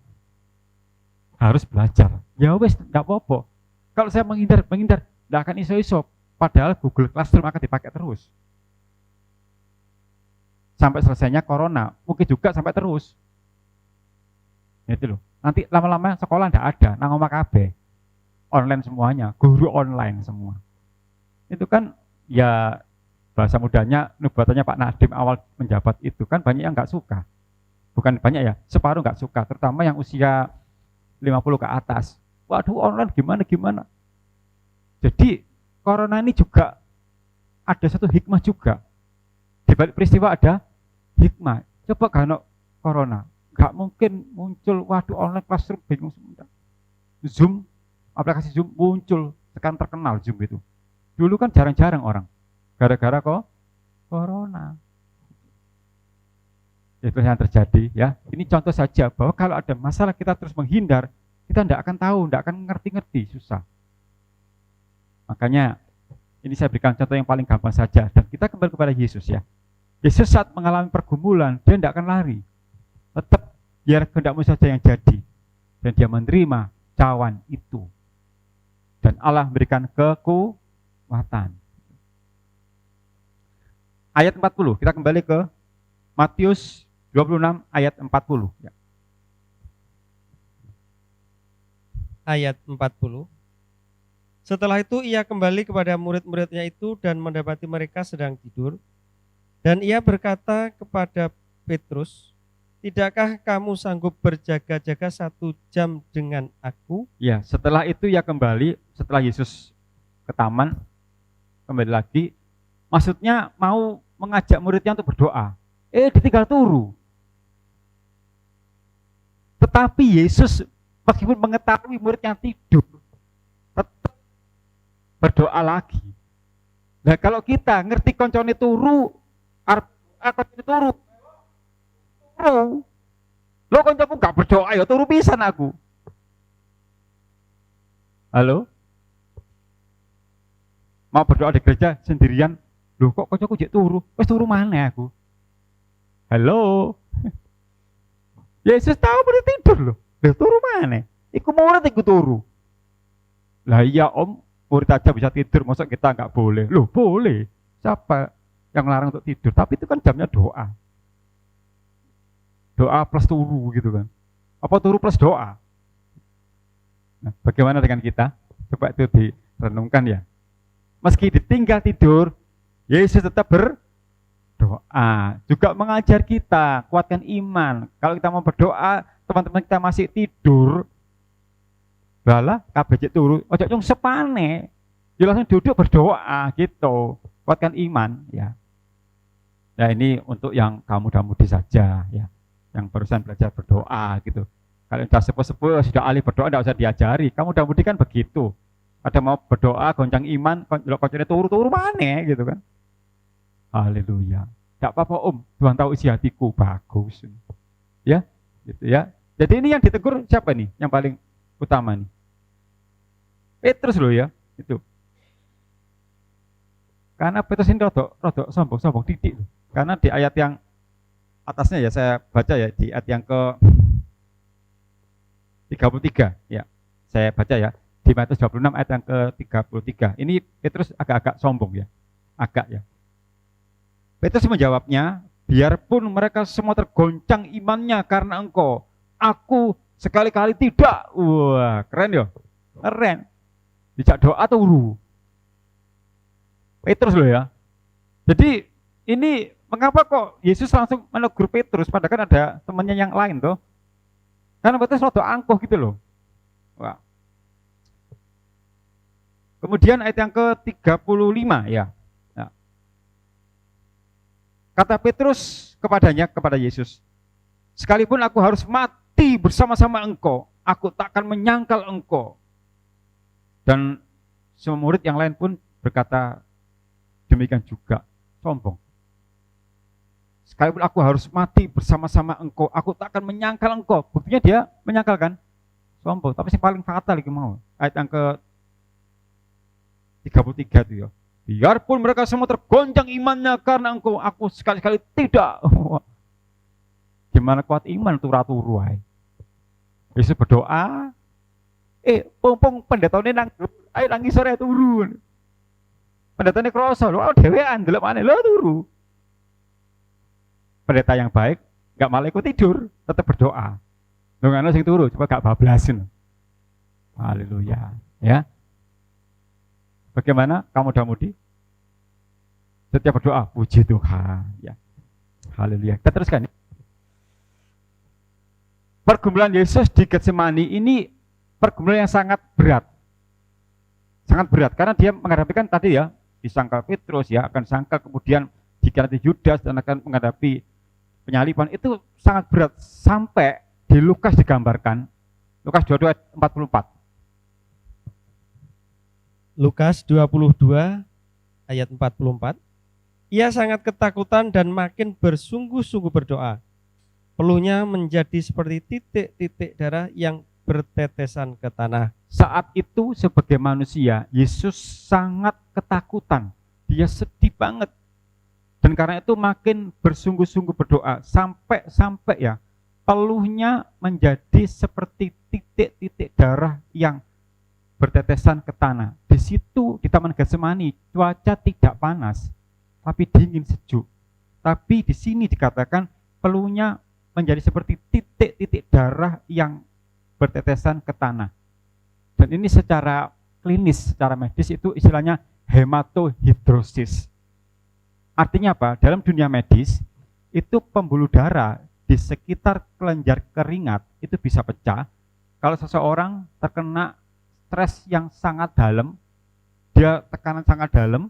harus belajar. Ya wes, nggak apa-apa. Kalau saya menghindar, nggak akan iso-iso. Padahal Google Classroom akan dipakai terus. Sampai selesainya corona, mungkin juga sampai terus. Itu loh. Nanti lama-lama sekolah nggak ada, nang omah kabeh. Online semuanya, guru online semua. Itu kan ya bahasa mudanya, nubuatannya Pak Nadiem awal menjabat itu kan banyak yang nggak suka. Bukan banyak ya, separuh nggak suka, terutama yang usia 50 ke atas. Waduh, online gimana? Jadi corona ini juga ada satu hikmah juga. Di balik peristiwa ada hikmah. Coba kalau corona, nggak mungkin muncul, waduh online classroom bingung semua. Zoom, aplikasi Zoom muncul, sekarang terkenal Zoom itu. Dulu kan jarang-jarang orang, gara-gara kok corona. Itu yang terjadi ya. Ini contoh saja bahwa kalau ada masalah kita terus menghindar, kita tidak akan tahu, tidak akan ngerti-ngerti, susah. Makanya ini saya berikan contoh yang paling gampang saja, dan kita kembali kepada Yesus ya. Yesus saat mengalami pergumulan, dia tidak akan lari. Tetap biar kehendakmu saja yang jadi. Dan dia menerima cawan itu. Dan Allah memberikan kekuatan. Ayat 40, kita kembali ke Matius 26 ayat 40. Ya. Ayat 40. Setelah itu ia kembali kepada murid-muridnya itu dan mendapati mereka sedang tidur. Dan ia berkata kepada Petrus, tidakkah kamu sanggup berjaga-jaga 1 jam dengan aku? Ya, setelah itu ia kembali, setelah Yesus ke taman, kembali lagi, maksudnya mau mengajak muridnya untuk berdoa. Ditinggal turu. Tetapi Yesus meskipun mengetahui muridnya tidur, tetap berdoa lagi. Nah kalau kita ngerti koncone turu, turu, lo koncoku gak berdoa ya turu pisan aku. Halo? Mau berdoa di gereja sendirian, loh kok koncoku jek turu? Wes turu mana aku? Halo? Yesus tahu murid tidur loh. Loh turu mana? Iku murid iku turu. Lah iya om, murid aja bisa tidur, masa kita nggak boleh? Loh boleh. Siapa yang larang untuk tidur? Tapi itu kan jamnya doa. Doa plus turu gitu kan. Apa turu plus doa? Nah, bagaimana dengan kita? Coba itu direnungkan ya. Meski ditinggal tidur, Yesus tetap berdoa. Juga mengajar kita, kuatkan iman. Kalau kita mau berdoa, teman-teman kita masih tidur, bala kabeh turu, ojo nyung sepane. Ya langsung duduk berdoa gitu. Kuatkan iman ya. Ya ini untuk yang kamu muda-mudi saja ya. Yang barusan belajar berdoa gitu. Kalau sudah sepuh-sepuh sudah ahli berdoa tidak usah diajari. Kamu muda-mudi kan begitu. Ada mau berdoa goncang iman, koncone turu-turu mana gitu kan. Haleluya. Tidak apa-apa om, Tuhan tahu isi hatiku, bagus. Ya, gitu ya. Jadi ini yang ditegur siapa nih? Yang paling utama nih. Petrus loh ya, itu. Karena Petrus ini rodok sombong titik. Karena di ayat yang atasnya ya saya baca ya, di ayat yang ke 33 ya. Saya baca ya, di Matius 26 ayat yang ke 33. Ini Petrus agak-agak sombong ya. Agak ya. Petrus menjawabnya, biarpun mereka semua tergoncang imannya karena engkau, aku sekali-kali tidak. Wah, keren ya. Keren. Dijak doa turu. Petrus loh ya. Jadi ini mengapa kok Yesus langsung menegur Petrus, padahal kan ada temannya yang lain tuh. Karena Petrus rada angkuh gitu loh. Wah. Kemudian ayat yang ke-35 ya. Nah. Kata Petrus kepada Yesus, sekalipun aku harus mati bersama-sama engkau, aku tak akan menyangkal engkau. Dan semua murid yang lain pun berkata demikian juga, sombong. Sekalipun aku harus mati bersama-sama engkau, aku tak akan menyangkal engkau. Buktinya dia menyangkal kan? Sombong. Tapi yang paling fatal lagi mau. Ayat yang ke-33 itu ya. Biarpun mereka semua tergoncang imannya karena engkau, aku sekali-kali tidak. Gimana kuat iman turu-turu ae. Yesus berdoa, Pompong pendetane nang, ayo nang sore turu. Pendetane kroso, lho dhewean ndelok maneh lho turu. Pendeta yang baik enggak malah ikut tidur, tetap berdoa. Lho ngono sing turu, coba gak bablasin. Haleluya, ya. Bagaimana kamu muda-mudi? Setiap berdoa, puji Tuhan, ya. Haleluya. Kita teruskan. Pergumulan Yesus di Getsemani ini pergumulan yang sangat berat. Sangat berat karena dia menghadapi kan tadi ya, disangkal Petrus ya, akan sangkal kemudian dikhianati Yudas dan akan menghadapi penyaliban. Itu sangat berat sampai di Lukas digambarkan. Lukas 22 ayat 44. Lukas 22 ayat 44. Ia sangat ketakutan dan makin bersungguh-sungguh berdoa. Peluhnya menjadi seperti titik-titik darah yang bertetesan ke tanah. Saat itu sebagai manusia, Yesus sangat ketakutan. Dia sedih banget. Dan karena itu makin bersungguh-sungguh berdoa. Sampai ya, peluhnya menjadi seperti titik-titik darah yang bertetesan ke tanah. Di situ di Taman Getsemani, cuaca tidak panas, tapi dingin sejuk. Tapi di sini dikatakan peluhnya menjadi seperti titik-titik darah yang bertetesan ke tanah. Dan ini secara klinis, secara medis itu istilahnya hematohidrosis. Artinya apa? Dalam dunia medis, itu pembuluh darah di sekitar kelenjar keringat itu bisa pecah. Kalau seseorang terkena stres yang sangat dalam, dia tekanan sangat dalam,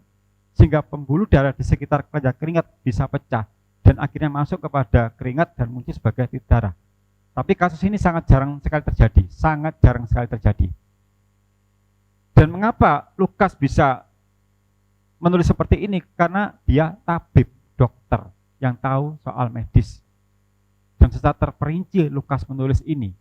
sehingga pembuluh darah di sekitar kelenjar keringat bisa pecah. Dan akhirnya masuk kepada keringat dan muncul sebagai titik darah. Tapi kasus ini sangat jarang sekali terjadi, sangat jarang sekali terjadi. Dan mengapa Lukas bisa menulis seperti ini? Karena dia tabib, dokter yang tahu soal medis. Dan secara terperinci Lukas menulis ini.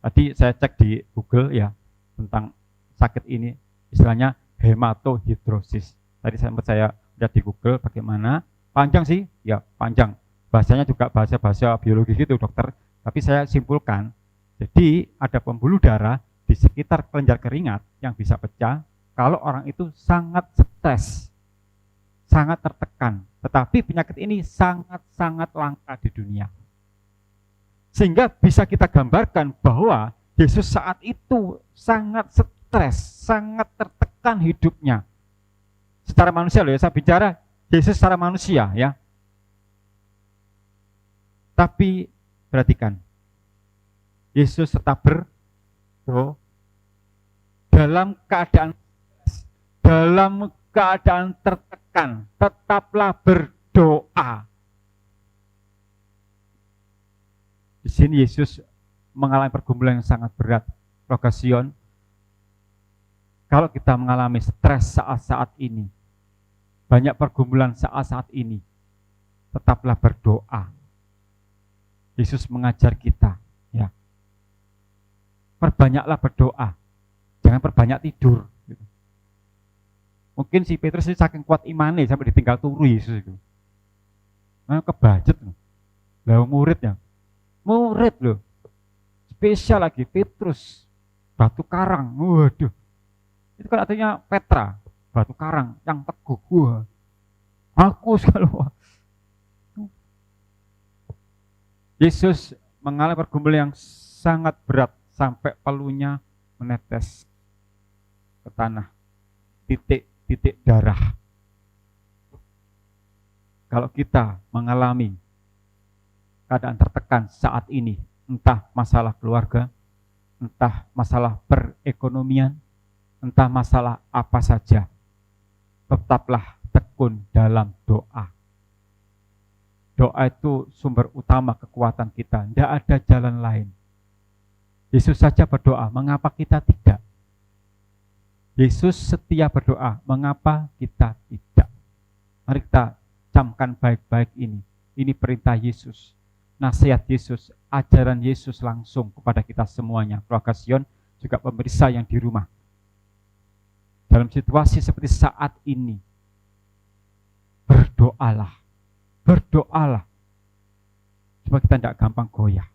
Tadi saya cek di Google ya tentang sakit ini, istilahnya hematohidrosis. Tadi saya lihat di Google bagaimana. Panjang sih, ya panjang. Bahasanya juga bahasa biologi gitu dokter. Tapi saya simpulkan, jadi ada pembuluh darah di sekitar kelenjar keringat yang bisa pecah kalau orang itu sangat stres, sangat tertekan. Tetapi penyakit ini sangat-sangat langka di dunia. Sehingga bisa kita gambarkan bahwa Yesus saat itu sangat stres, sangat tertekan hidupnya. Secara manusia loh ya, saya bicara Yesus secara manusia ya. Tapi perhatikan, Yesus tetap berdoa dalam keadaan tertekan, tetaplah berdoa. Di sini Yesus mengalami pergumulan yang sangat berat. Rogasion, kalau kita mengalami stres saat-saat ini, banyak pergumulan saat-saat ini, tetaplah berdoa. Yesus mengajar kita, ya, perbanyaklah berdoa, jangan perbanyak tidur. Mungkin si Petrus ini saking kuat imannya sampai ditinggal turu Yesus itu. Nah, kebajet loh. Lah murid loh, spesial lagi Petrus, batu karang, waduh, itu kan artinya Petra. Batu karang yang teguh. Wah, aku kalau Yesus mengalami pergumulan yang sangat berat sampai peluhnya menetes ke tanah, titik-titik darah. Kalau kita mengalami keadaan tertekan saat ini, entah masalah keluarga, entah masalah perekonomian, entah masalah apa saja, tetaplah tekun dalam doa. Doa itu sumber utama kekuatan kita. Tidak ada jalan lain. Yesus saja berdoa, mengapa kita tidak? Yesus setia berdoa, mengapa kita tidak? Mari kita camkan baik-baik ini. Ini perintah Yesus, nasihat Yesus, ajaran Yesus langsung kepada kita semuanya. Keluarga Sion, juga pemirsa yang di rumah. Dalam situasi seperti saat ini, berdoalah. Berdoalah. Supaya kita tidak gampang goyah.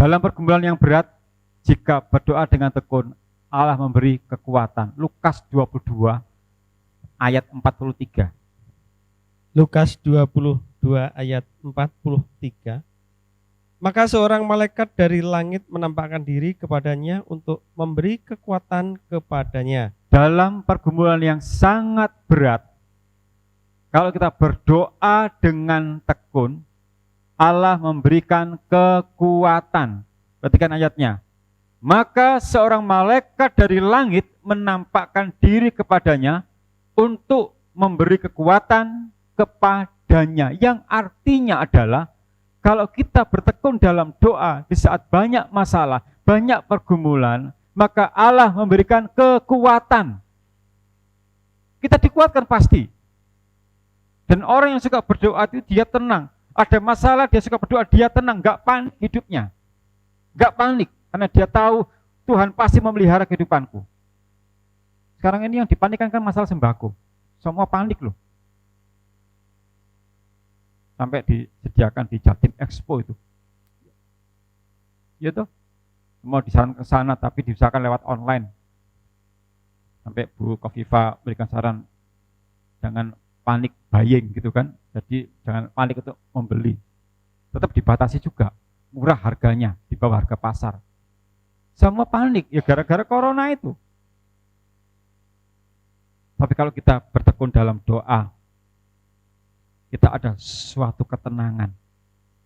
Dalam pergumulan yang berat, jika berdoa dengan tekun, Allah memberi kekuatan. Lukas 22 ayat 43. Lukas 22 ayat 43. Maka seorang malaikat dari langit menampakkan diri kepadanya untuk memberi kekuatan kepadanya. Dalam pergumulan yang sangat berat, kalau kita berdoa dengan tekun, Allah memberikan kekuatan. Perhatikan ayatnya. Maka seorang malaikat dari langit menampakkan diri kepadanya untuk memberi kekuatan kepadanya. Yang artinya adalah kalau kita bertekun dalam doa di saat banyak masalah, banyak pergumulan, maka Allah memberikan kekuatan. Kita dikuatkan pasti. Dan orang yang suka berdoa itu dia tenang. Ada masalah dia suka berdoa, dia tenang, gak panik hidupnya. Gak panik, karena dia tahu Tuhan pasti memelihara kehidupanku. Sekarang ini yang dipanikkan kan masalah sembako. Semua panik loh. Sampai disediakan di Jatim Expo itu. Ya tuh, mau disarankan ke sana tapi diusahakan lewat online. Sampai Bu Kofifa berikan saran, jangan panik buying gitu kan. Jadi jangan panik untuk membeli. Tetap dibatasi juga, murah harganya, di bawah harga pasar. Semua panik, ya gara-gara corona itu. Tapi kalau kita bertekun dalam doa, kita ada suatu ketenangan,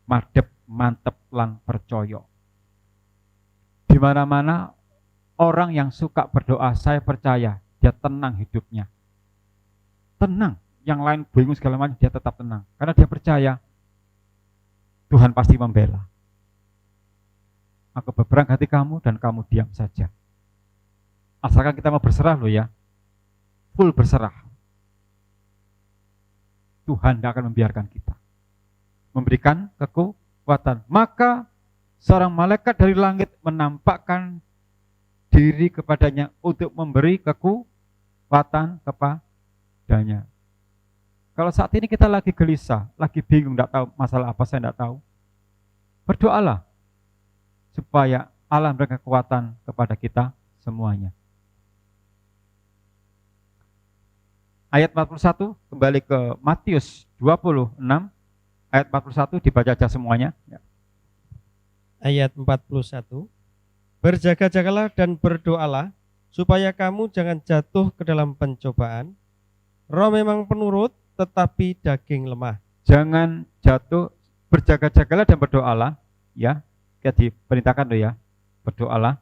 madep, mantep, lan percaya. Di mana-mana orang yang suka berdoa, saya percaya dia tenang hidupnya. Tenang, yang lain bingung segala macam, dia tetap tenang. Karena dia percaya Tuhan pasti membela. Aku berperang hati kamu dan kamu diam saja. Asalkan kita mau berserah loh ya, full berserah. Tuhan tidak akan membiarkan kita. Memberikan kekuatan. Maka seorang malaikat dari langit menampakkan diri kepadanya untuk memberi kekuatan kepadanya. Kalau saat ini kita lagi gelisah, lagi bingung, tidak tahu masalah apa, saya tidak tahu. Berdoalah supaya Allah memberikan kekuatan kepada kita semuanya. Ayat 41, kembali ke Matius 26, ayat 41, dibaca aja semuanya. Ayat 41. Berjaga-jagalah dan berdoalah, supaya kamu jangan jatuh ke dalam pencobaan. Roh memang penurut, tetapi daging lemah. Jangan jatuh, berjaga-jagalah dan berdoalah, ya. Kita diperintahkan loh ya, berdoalah,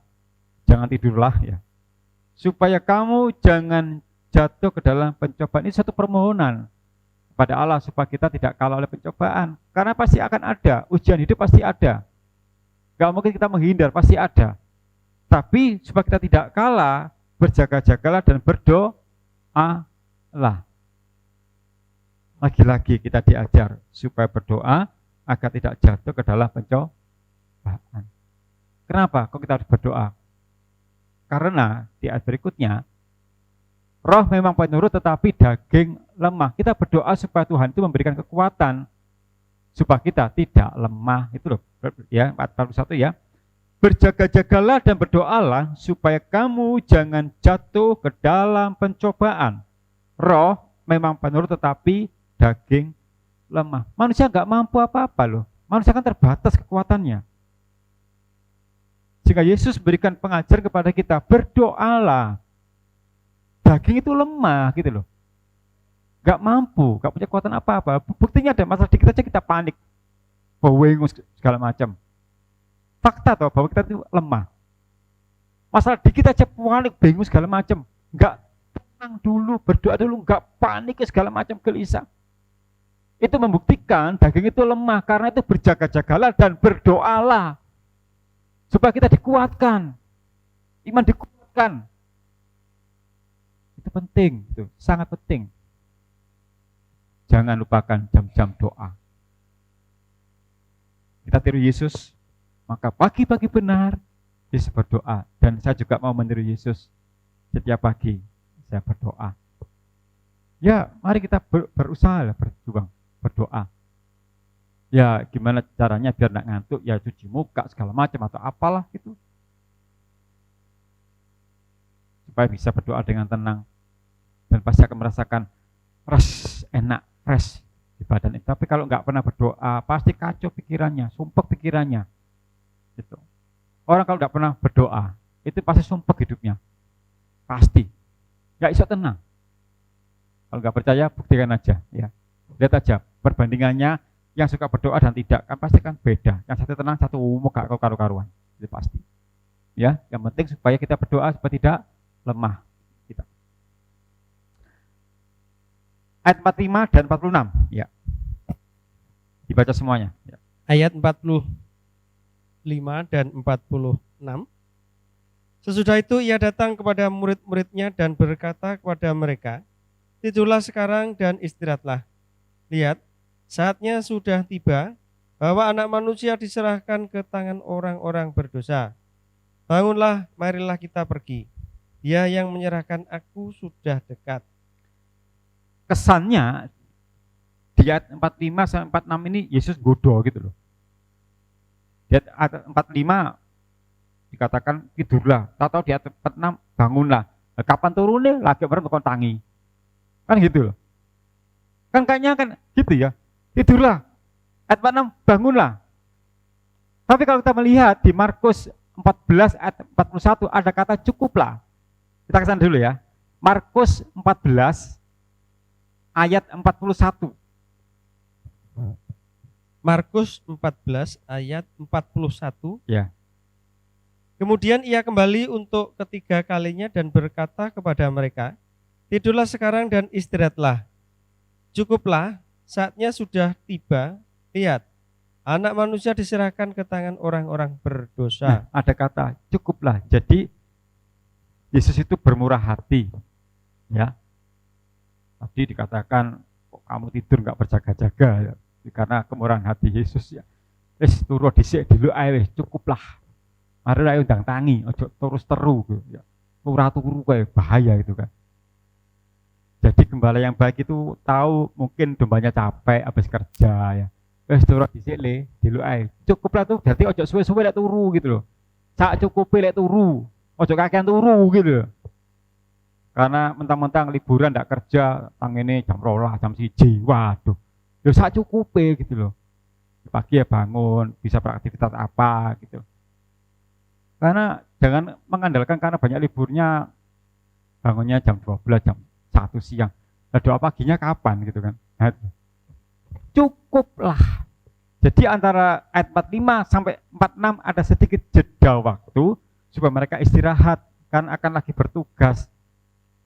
jangan tidurlah ya. Supaya kamu jangan jatuh ke dalam pencobaan. Ini satu permohonan kepada Allah supaya kita tidak kalah oleh pencobaan. Karena pasti akan ada, ujian hidup pasti ada. Gak mungkin kita menghindar, pasti ada. Tapi supaya kita tidak kalah, berjaga-jagalah dan berdoalah. Lagi-lagi kita diajar supaya berdoa agar tidak jatuh ke dalam pencobaan. Kenapa kok kita harus berdoa? Karena di ayat berikutnya, roh memang penurut tetapi daging lemah. Kita berdoa supaya Tuhan itu memberikan kekuatan supaya kita tidak lemah. Itu loh ya, 41 ya. Berjaga-jagalah dan berdoalah supaya kamu jangan jatuh ke dalam pencobaan. Roh memang penurut tetapi daging lemah. Manusia nggak mampu apa-apa loh. Manusia kan terbatas kekuatannya. Jika Yesus berikan pengajaran kepada kita, berdoalah. Daging itu lemah gitu loh. Gak mampu, gak punya kekuatan apa-apa. Buktinya ada masalah dikit aja kita panik. Bawengus segala macam. Fakta toh bahwa kita itu lemah. Masalah dikit aja panik, bingung segala macam. Gak tenang dulu, berdoa dulu, gak panik segala macam gelisah. Itu membuktikan daging itu lemah. Karena itu berjaga-jagalah dan berdoalah. Supaya kita dikuatkan. Iman dikuatkan. Itu penting, itu sangat penting. Jangan lupakan jam-jam doa. Kita tiru Yesus, maka pagi-pagi benar Yesus berdoa. Dan saya juga mau meniru Yesus. Setiap pagi saya berdoa. Ya, mari kita berusaha berjuang, berdoa. Ya gimana caranya biar nggak ngantuk, ya cuci muka segala macam atau apalah gitu. Supaya bisa berdoa dengan tenang. Dan pasti akan merasakan enak, fresh di badan itu. Tapi kalau nggak pernah berdoa, pasti kacau pikirannya, sumpek pikirannya. Gitu. Orang kalau nggak pernah berdoa, itu pasti sumpek hidupnya. Pasti. Nggak bisa tenang. Kalau nggak percaya, buktikan aja. Ya. Lihat aja perbandingannya yang suka berdoa dan tidak, kan pasti kan beda. Yang satu tenang, satu umum, gak karu-karuan. Itu pasti. Ya, yang penting supaya kita berdoa supaya tidak lemah. Kita. Ayat 45 dan 46. Ya. Dibaca semuanya. Ya. Ayat 45 dan 46. Sesudah itu ia datang kepada murid-muridnya dan berkata kepada mereka, tidurlah sekarang dan istirahatlah. Lihat, saatnya sudah tiba bahwa anak manusia diserahkan ke tangan orang-orang berdosa. Bangunlah, marilah kita pergi. Dia yang menyerahkan aku sudah dekat. Kesannya di ayat 45 sampai 46 ini Yesus bodoh gitu loh. Di ayat 45 dikatakan tidurlah, tahu di ayat 46 bangunlah. Kapan turunnya? Lagi bareng tukang tangi. Kan gitu loh. Kan kayaknya kan gitu ya. Tidurlah. Ayat 46 bangunlah. Tapi kalau kita melihat di Markus 14 ayat 41 ada kata cukuplah. Kita kesana dulu ya. Markus 14 ayat 41. Markus 14 ayat 41. Ya. Kemudian ia kembali untuk ketiga kalinya dan berkata kepada mereka, tidurlah sekarang dan istirahatlah. Cukuplah, saatnya sudah tiba. Lihat, anak manusia diserahkan ke tangan orang-orang berdosa. Nah, ada kata cukuplah. Jadi Yesus itu bermurah hati. Ya. Tadi dikatakan kok kamu tidur nggak berjaga-jaga ya. Karena kemurahan hati Yesus ya. Wis turu dhisik dulu ae wis cukuplah. Mari ayo ndang tangi, ojo terus teru gitu ya. Ora turu kayak bahaya itu kan. Jadi gembala yang baik itu tahu mungkin dombanya capek habis kerja ya. Wis turu dhisik le, dulu ae. Cukuplah tuh, berarti ojo suwe-suwe lek turu gitu loh. Sak cukupe lek turu, ojo kakean turu gitu loh. Karena mentang-mentang liburan ndak kerja, tangene jam 12, jam 1. Waduh. Ya sak cukupe gitu loh. Pagi ya bangun, bisa beraktivitas apa gitu. Karena jangan mengandalkan karena banyak liburnya bangunnya jam 12, jam 1 siang. Nah, doa paginya kapan gitu kan? Nah, cukuplah. Jadi antara ayat 45 sampai 46 ada sedikit jeda waktu supaya mereka istirahat karena akan lagi bertugas.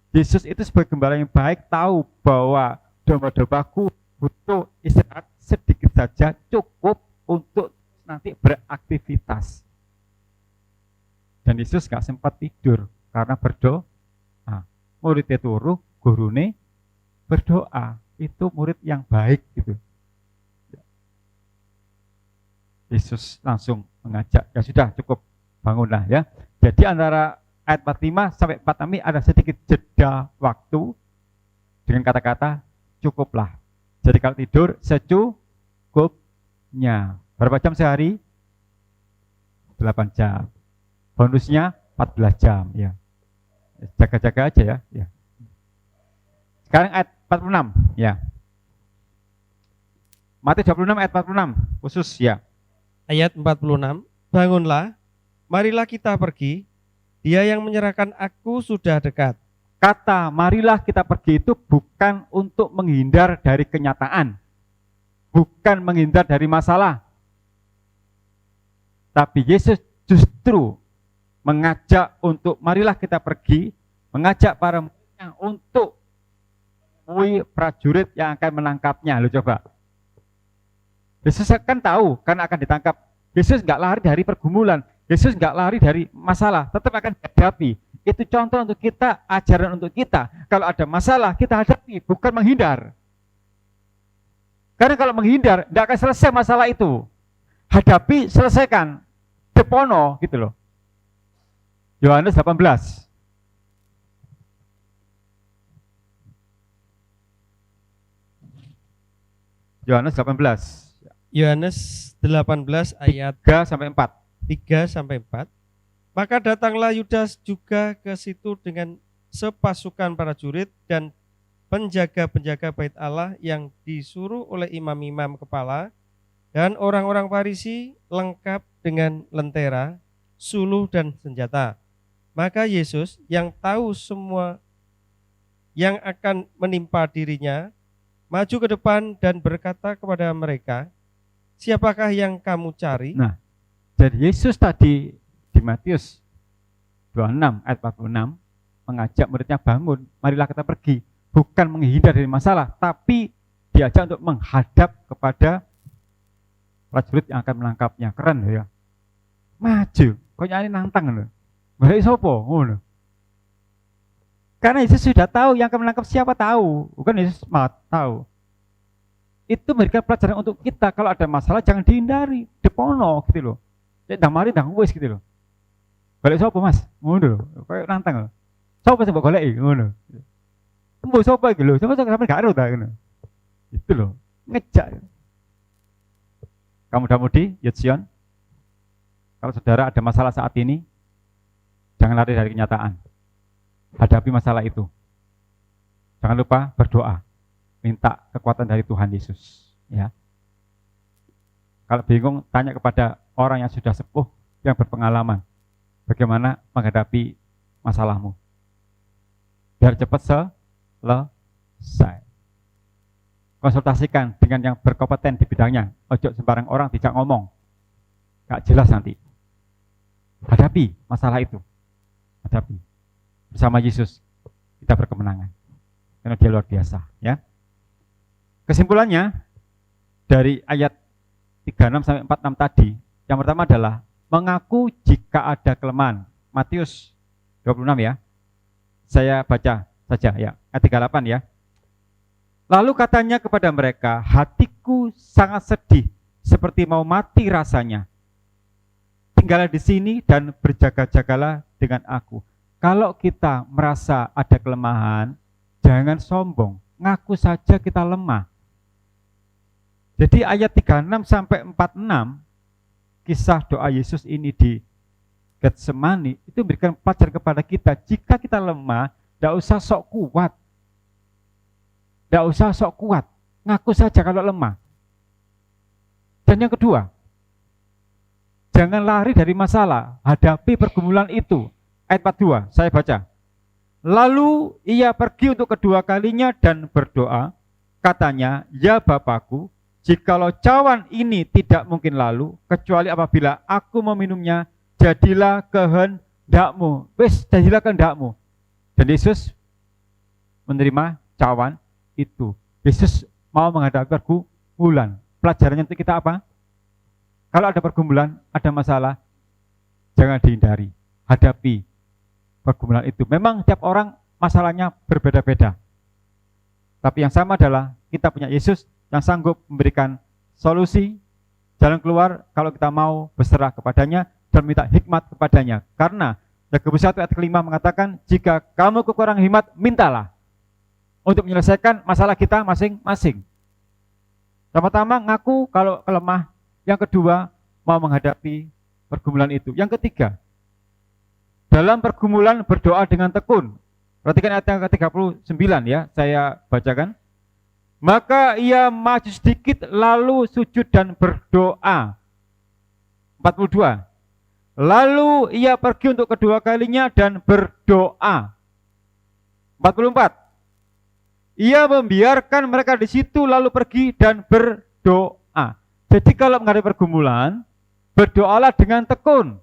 Yesus itu sebagai gembala yang baik tahu bahwa domba-dombaku butuh istirahat sedikit saja, cukup untuk nanti beraktivitas. Dan Yesus gak sempat tidur karena berdoa. Nah, muridnya turu, gurune berdoa. Itu murid yang baik gitu. Yesus langsung mengajak, ya sudah cukup, bangunlah ya. Jadi antara ayat 45 sampai 46 ada sedikit jeda waktu dengan kata-kata cukuplah. Jadi kalau tidur secukupnya. Berapa jam sehari? 8 jam. Bonusnya 14 jam ya. Jaga-jaga aja ya. Sekarang ayat 46 ya. Matius 26 ayat 46 khusus ya. Ayat 46, bangunlah, marilah kita pergi, dia yang menyerahkan aku sudah dekat. Kata marilah kita pergi itu bukan untuk menghindar dari kenyataan. Bukan menghindar dari masalah. Tapi Yesus justru mengajak untuk marilah kita pergi, mengajak para muridnya untuk menemui prajurit yang akan menangkapnya. Lo coba. Yesus kan tahu karena akan ditangkap. Yesus nggak lari dari pergumulan. Yesus nggak lari dari masalah. Tetap akan dihadapi. Itu contoh untuk kita, ajaran untuk kita. Kalau ada masalah, kita hadapi, bukan menghindar. Karena kalau menghindar, nggak akan selesai masalah itu. Hadapi, selesaikan. Depono, gitu loh. Yohanes 18. Yohanes 18. Yohanes 18 ayat 3 sampai 4. 3 sampai 4. Maka datanglah Yudas juga ke situ dengan sepasukan prajurit dan penjaga-penjaga bait Allah yang disuruh oleh imam-imam kepala dan orang-orang Farisi, lengkap dengan lentera, suluh dan senjata. Maka Yesus yang tahu semua yang akan menimpa dirinya, maju ke depan dan berkata kepada mereka, siapakah yang kamu cari? Nah, jadi Yesus tadi di Matius 26 ayat 46 mengajak muridnya bangun, marilah kita pergi. Bukan menghindar dari masalah, tapi diajak untuk menghadap kepada prajurit yang akan menangkapnya. Keren ya. Maju, kok nyari nantang loh. Balik sopo, ngono. Karena Yesus sudah tahu yang akan menangkap siapa tahu, bukan Yesus malah tahu. Itu memberikan pelajaran untuk kita, kalau ada masalah jangan dihindari, depono gitu loh. Dak mari ndang wis gitu loh. Balik sopo Mas? Ngono, kayak nantang loh. Sopo sing mbok goleki ngono. Mbok sopo iki lho, sopo sampe gak ero ta ngono. Itu loh, ngejak. Kamu muda-mudi, Yudsion. Kalau saudara ada masalah saat ini, jangan lari dari kenyataan. Hadapi masalah itu. Jangan lupa berdoa, minta kekuatan dari Tuhan Yesus. Ya. Kalau bingung, tanya kepada orang yang sudah sepuh, yang berpengalaman, bagaimana menghadapi masalahmu. Biar cepat selesai. Konsultasikan dengan yang berkompeten di bidangnya. Ojo sembarang orang tidak ngomong, gak jelas nanti. Hadapi masalah itu. Hadapi. Bersama Yesus kita berkemenangan. Karena dia luar biasa. Ya. Kesimpulannya dari ayat 36 sampai 46 tadi, yang pertama adalah mengaku jika ada kelemahan. Matius 26 ya. Saya baca saja ya, ayat 38 ya. Lalu katanya kepada mereka, hatiku sangat sedih, seperti mau mati rasanya. Tinggallah di sini dan berjaga-jagalah dengan aku. Kalau kita merasa ada kelemahan, jangan sombong, ngaku saja kita lemah. Jadi ayat 36 sampai 46, kisah doa Yesus ini di Getsemani, itu memberikan pelajaran kepada kita, jika kita lemah, tidak usah sok kuat. Tidak usah sok kuat, ngaku saja kalau lemah. Dan yang kedua, jangan lari dari masalah, hadapi pergumulan itu. Ayat 42, saya baca. Lalu ia pergi untuk kedua kalinya dan berdoa, katanya, ya Bapakku, jikalau cawan ini tidak mungkin lalu, kecuali apabila aku meminumnya, jadilah kehendakmu. Wes, jadilah kehendakmu. Dan Yesus menerima cawan itu. Yesus mau menghadapi pergumulan. Pelajarannya untuk kita apa? Kalau ada pergumulan, ada masalah, jangan dihindari. Hadapi pergumulan itu. Memang tiap orang masalahnya berbeda-beda. Tapi yang sama adalah kita punya Yesus yang sanggup memberikan solusi, jalan keluar kalau kita mau berserah kepadanya dan minta hikmat kepadanya. Karena Yakobus 1 ayat 5 mengatakan, jika kamu kekurangan hikmat, mintalah untuk menyelesaikan masalah kita masing-masing. Pertama, ngaku kalau lemah. Yang kedua, mau menghadapi pergumulan itu. Yang ketiga, dalam pergumulan berdoa dengan tekun. Perhatikan ayat yang ke-39 ya, saya bacakan. Maka ia maju sedikit lalu sujud dan berdoa. 42. Lalu ia pergi untuk kedua kalinya dan berdoa. 44. Ia membiarkan mereka di situ lalu pergi dan berdoa. Jadi kalau menghadapi pergumulan, berdoalah dengan tekun.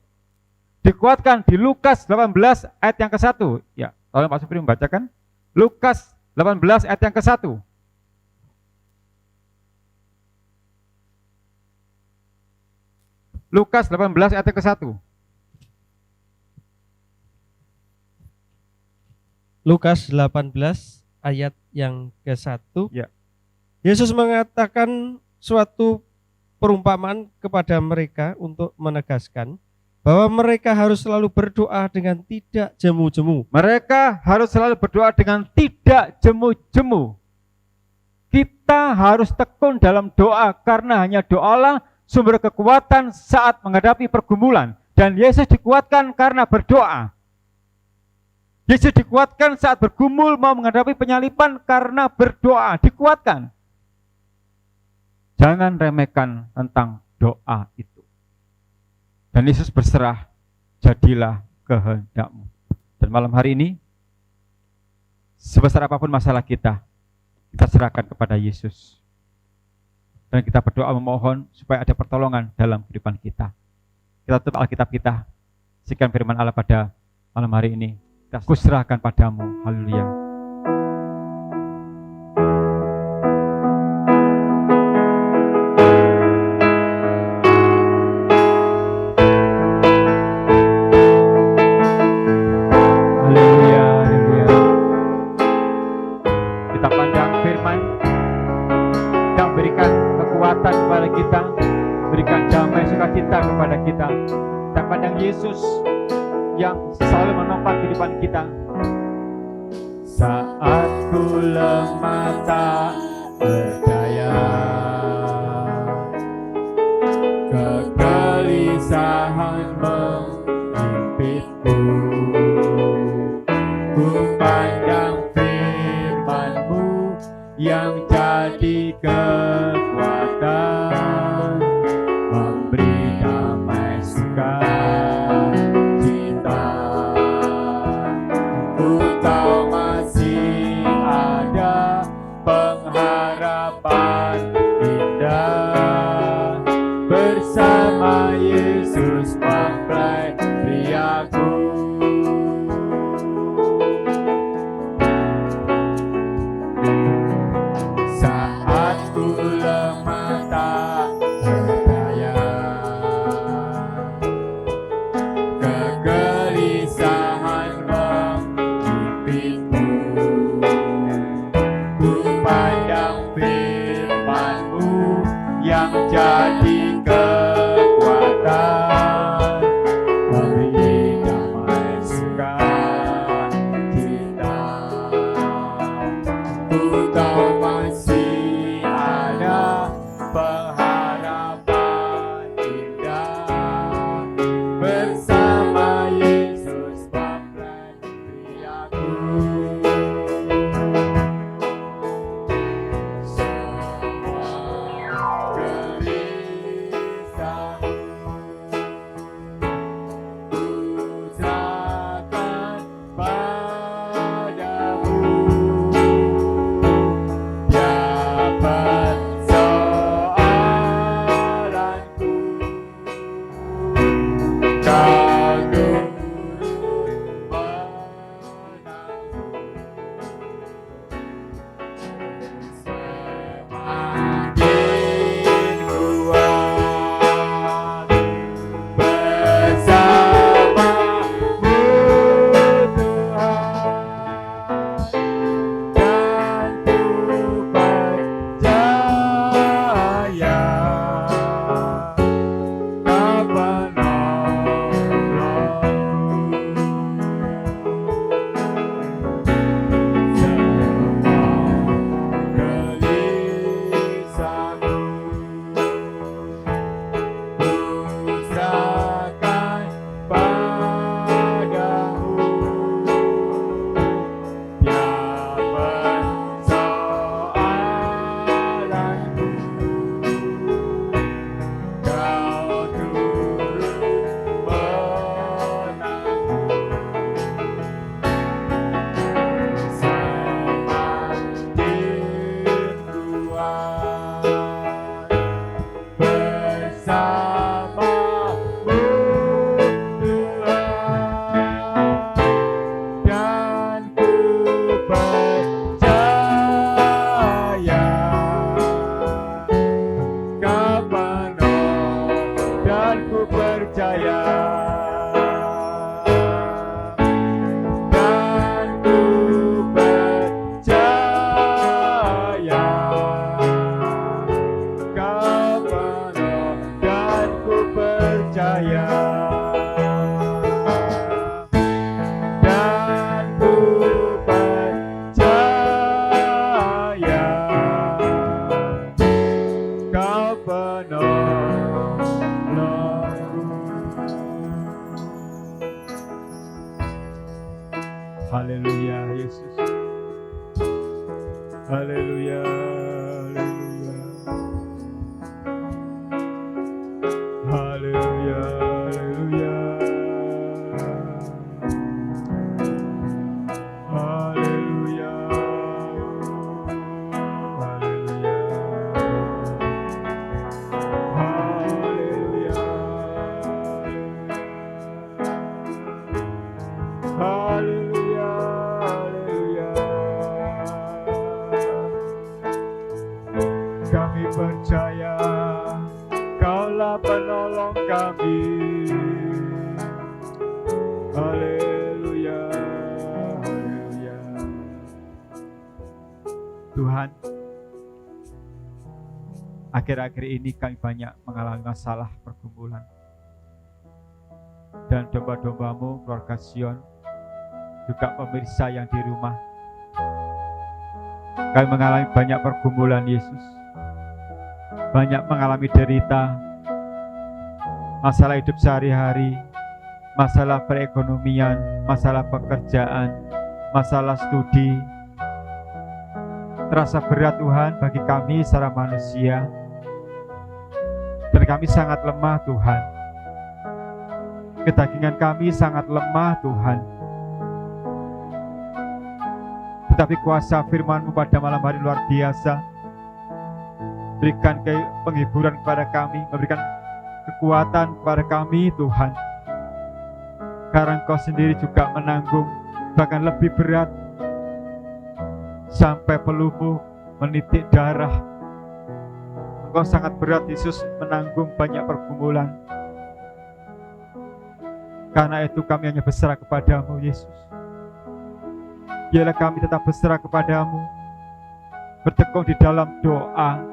Dikuatkan di Lukas 18 ayat yang ke-1. Ya, tolong Pak Supri membacakan. Lukas 18 ayat yang ke-1. Lukas 18 ayat yang ke-1. Lukas 18 ayat yang ke-1. Ya. Yesus mengatakan suatu perumpamaan kepada mereka untuk menegaskan bahwa mereka harus selalu berdoa dengan tidak jemu-jemu. Mereka harus selalu berdoa dengan tidak jemu-jemu. kita harus tekun dalam doa, karena hanya doalah sumber kekuatan saat menghadapi pergumulan. Dan Yesus dikuatkan karena berdoa. Yesus dikuatkan saat bergumul mau menghadapi penyaliban karena berdoa, dikuatkan. Jangan remehkan tentang doa itu. Dan Yesus berserah, jadilah kehendakmu. Dan malam hari ini, sebesar apapun masalah kita serahkan kepada Yesus. Dan kita berdoa memohon supaya ada pertolongan dalam kehidupan kita. Kita tutup Alkitab kita, saksikan firman Allah pada malam hari ini. Kita kuserahkan padamu, haleluya. Haleluya, haleluya. Kita pandang firman yang berikan kekuatan kepada kita, berikan damai sukacita kepada kita. Kita pandang Yesus yang selalu menopang kehidupan kita. Saat ku lemah tak berdaya, kegelisahan menghimpitku, ku pandang firman-Mu yang jadi kekuatan, memberi damai sukacita. Ku tahu masih ada pengharapan indah bersama Yesus mempelai priaku. Saat ku lemah tak berdaya, kegelisahan menghimpitku, ku pandang firman-Mu yang jadi kekuatan, memberi damai sukacita. Ku tahu masih ada pengharapan indah bersama Yesus mempelai priaku. Semua gelisah ku serahkan padamu. Ya persoalanku, Kau guru menang. Yesus. Haleluya, haleluya. Haleluya, haleluya. Haleluya. Haleluya, haleluya. Kami percaya Kaulah penolong kami. Haleluya, haleluya. Tuhan, akhir-akhir ini kami banyak mengalami masalah pergumulan. Dan domba-dombamu, keluarga Sion, juga pemirsa yang di rumah, kami mengalami banyak pergumulan Yesus, banyak mengalami derita, masalah hidup sehari-hari, masalah perekonomian, masalah pekerjaan, masalah studi. Terasa berat Tuhan bagi kami secara manusia, dan kami sangat lemah Tuhan. Kedagingan kami sangat lemah Tuhan. Tetapi kuasa firman-Mu pada malam hari luar biasa. Berikan penghiburan kepada kami, memberikan kekuatan kepada kami Tuhan. Karena Engkau sendiri juga menanggung, bahkan lebih berat, sampai pelumu menitik darah. Engkau sangat berat Yesus menanggung banyak pergumulan. Karena itu kami hanya berserah kepadamu Yesus. Biarlah kami tetap berserah kepadamu, bertekun di dalam doa,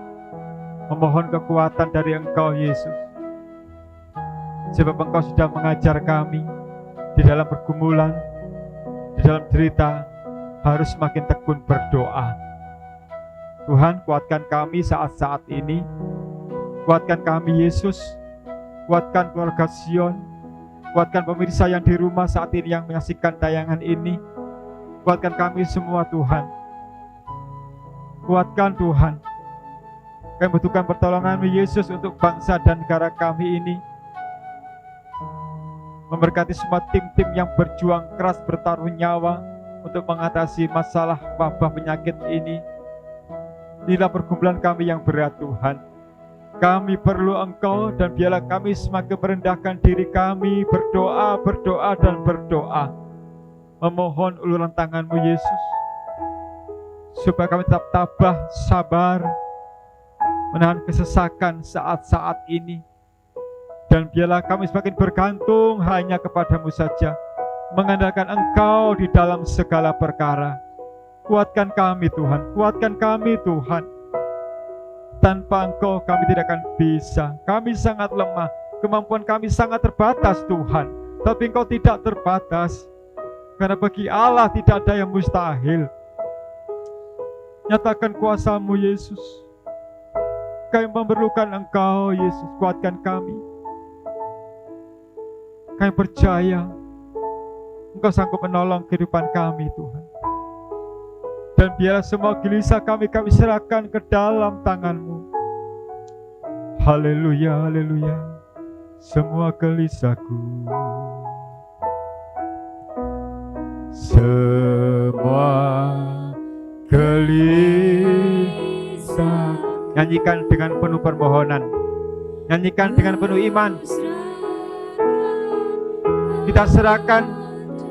memohon kekuatan dari Engkau Yesus. Sebab Engkau sudah mengajar kami di dalam pergumulan, di dalam derita, harus semakin tekun berdoa. Tuhan, kuatkan kami saat-saat ini. Kuatkan kami Yesus. Kuatkan keluarga Sion. Kuatkan pemirsa yang di rumah saat ini yang menyaksikan tayangan ini. Kuatkan kami semua Tuhan. Kuatkan Tuhan. Kami membutuhkan pertolongan-Mu Yesus untuk bangsa dan negara kami ini. Memberkati semua tim-tim yang berjuang keras bertaruh nyawa untuk mengatasi masalah wabah penyakit ini. Inilah pergumulan kami yang berat Tuhan. Kami perlu Engkau, dan biarlah kami semakin merendahkan diri kami, berdoa, berdoa, dan berdoa, memohon uluran tangan-Mu Yesus, supaya kami tetap tabah, sabar, menahan kesesakan saat-saat ini. Dan biarlah kami semakin bergantung hanya kepadamu saja, mengandalkan Engkau di dalam segala perkara. Kuatkan kami Tuhan, kuatkan kami Tuhan. Tanpa Engkau kami tidak akan bisa. Kami sangat lemah, kemampuan kami sangat terbatas Tuhan. Tapi Engkau tidak terbatas, karena bagi Allah tidak ada yang mustahil. Nyatakan kuasa-Mu Yesus. Kami memerlukan Engkau Yesus, kuatkan kami. Kami percaya Engkau sanggup menolong kehidupan kami Tuhan. Dan biarlah semua gelisah kami serahkan ke dalam tangan-Mu. Haleluya, haleluya. Semua gelisahku, semua gelisah. Nyanyikan dengan penuh permohonan, nyanyikan dengan penuh iman. Kita serahkan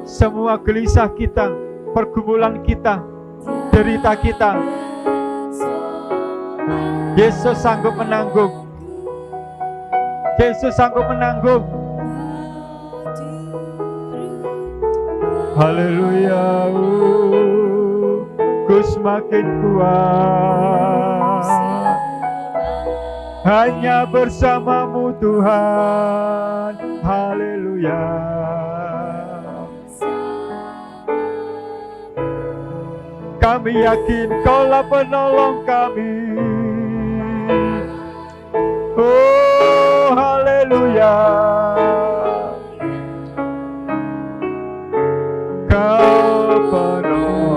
semua gelisah kita, pergumulan kita, derita kita. Yesus sanggup menanggung. Yesus sanggup menanggung. Haleluya. Ku semakin kuat hanya bersama-Mu Tuhan. Haleluya. Kami yakin Kaulah penolong kami. Oh, haleluya. Kau penolong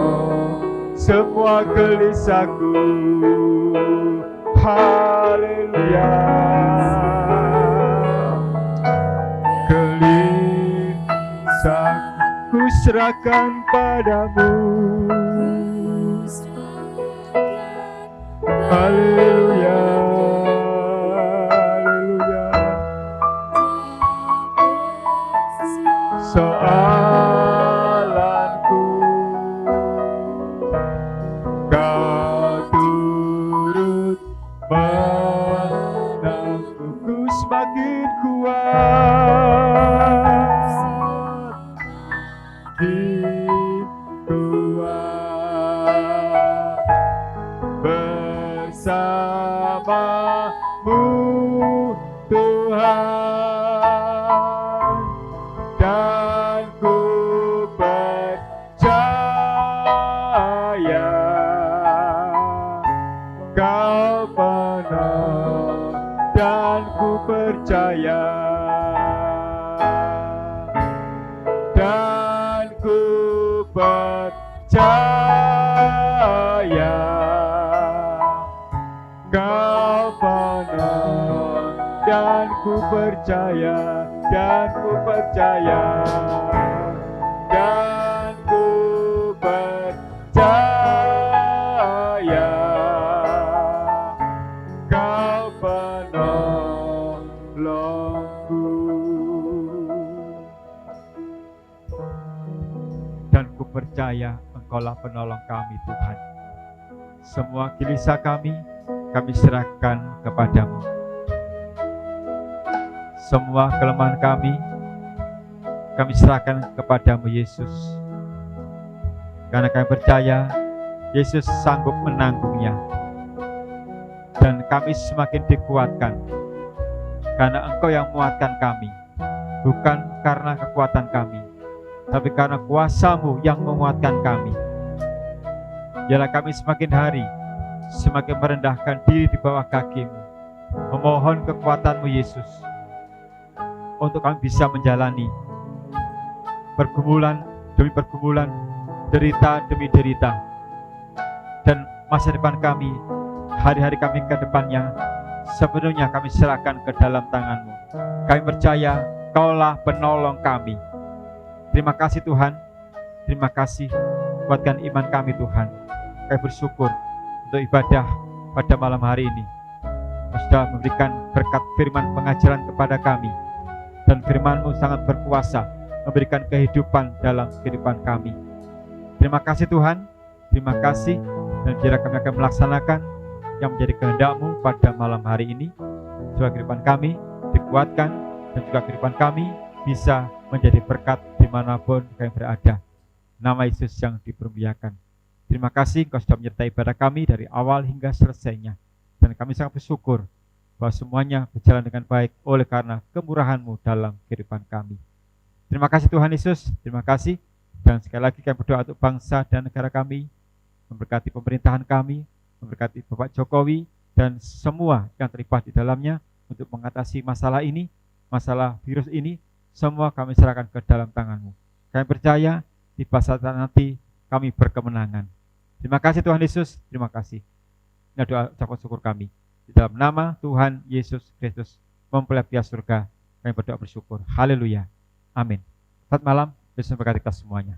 semua gelisahku. Haleluya. Gelisahku serahkan padamu. Haleluya. Haleluya. Soalanku Kau turut menangguhku semakin kuat, kuat bersamamu Tuhan, dan ku percaya Kau penolong, dan ku percaya, dan ku percaya Kau penolong, dan ku percaya, dan ku percaya, dan ku percaya Kau penolongku. Dan ku percaya Engkaulah penolong kami Tuhan. Semua gelisah kami serahkan kepadamu. Semua kelemahan kami serahkan kepadamu Yesus. Karena kami percaya Yesus sanggup menanggungnya. Dan kami semakin dikuatkan karena Engkau yang menguatkan kami, bukan karena kekuatan kami, tapi karena kuasa-Mu yang menguatkan kami. Biarlah kami semakin hari semakin merendahkan diri di bawah kaki-Mu, memohon kekuatan-Mu Yesus, untuk kami bisa menjalani pergumulan demi pergumulan, derita demi derita, dan masa depan kami, hari-hari kami ke depannya sepenuhnya kami serahkan ke dalam tangan-Mu. Kami percaya Kaulah penolong kami. Terima kasih Tuhan, terima kasih, kuatkan iman kami Tuhan. Kami bersyukur untuk ibadah pada malam hari ini. Kau sudah memberikan berkat firman pengajaran kepada kami, dan firman-Mu sangat berkuasa memberikan kehidupan dalam kehidupan kami. Terima kasih Tuhan, terima kasih, dan biarlah kami akan melaksanakan yang menjadi kehendak-Mu pada malam hari ini, supaya kehidupan kami dikuatkan, dan juga kehidupan kami bisa menjadi berkat dimanapun kami berada. Nama Yesus yang dipermuliakan. Terima kasih Engkau sudah menyertai ibadah kami dari awal hingga selesainya, dan kami sangat bersyukur bahwa semuanya berjalan dengan baik oleh karena kemurahan-Mu dalam kehidupan kami. Terima kasih Tuhan Yesus, terima kasih. Dan sekali lagi kami berdoa untuk bangsa dan negara kami, memberkati pemerintahan kami, memberkati Bapak Jokowi dan semua yang terlibat di dalamnya untuk mengatasi masalah ini, masalah virus ini. Semua kami serahkan ke dalam tangan-Mu. Kami percaya di saat nanti kami berkemenangan. Terima kasih Tuhan Yesus, terima kasih. Ini doa ucapan syukur kami. Di dalam nama Tuhan Yesus Kristus, mempelai pihak surga, kami berdoa bersyukur. Haleluya. Amin. Selamat malam, Yesus memberkati kita semuanya.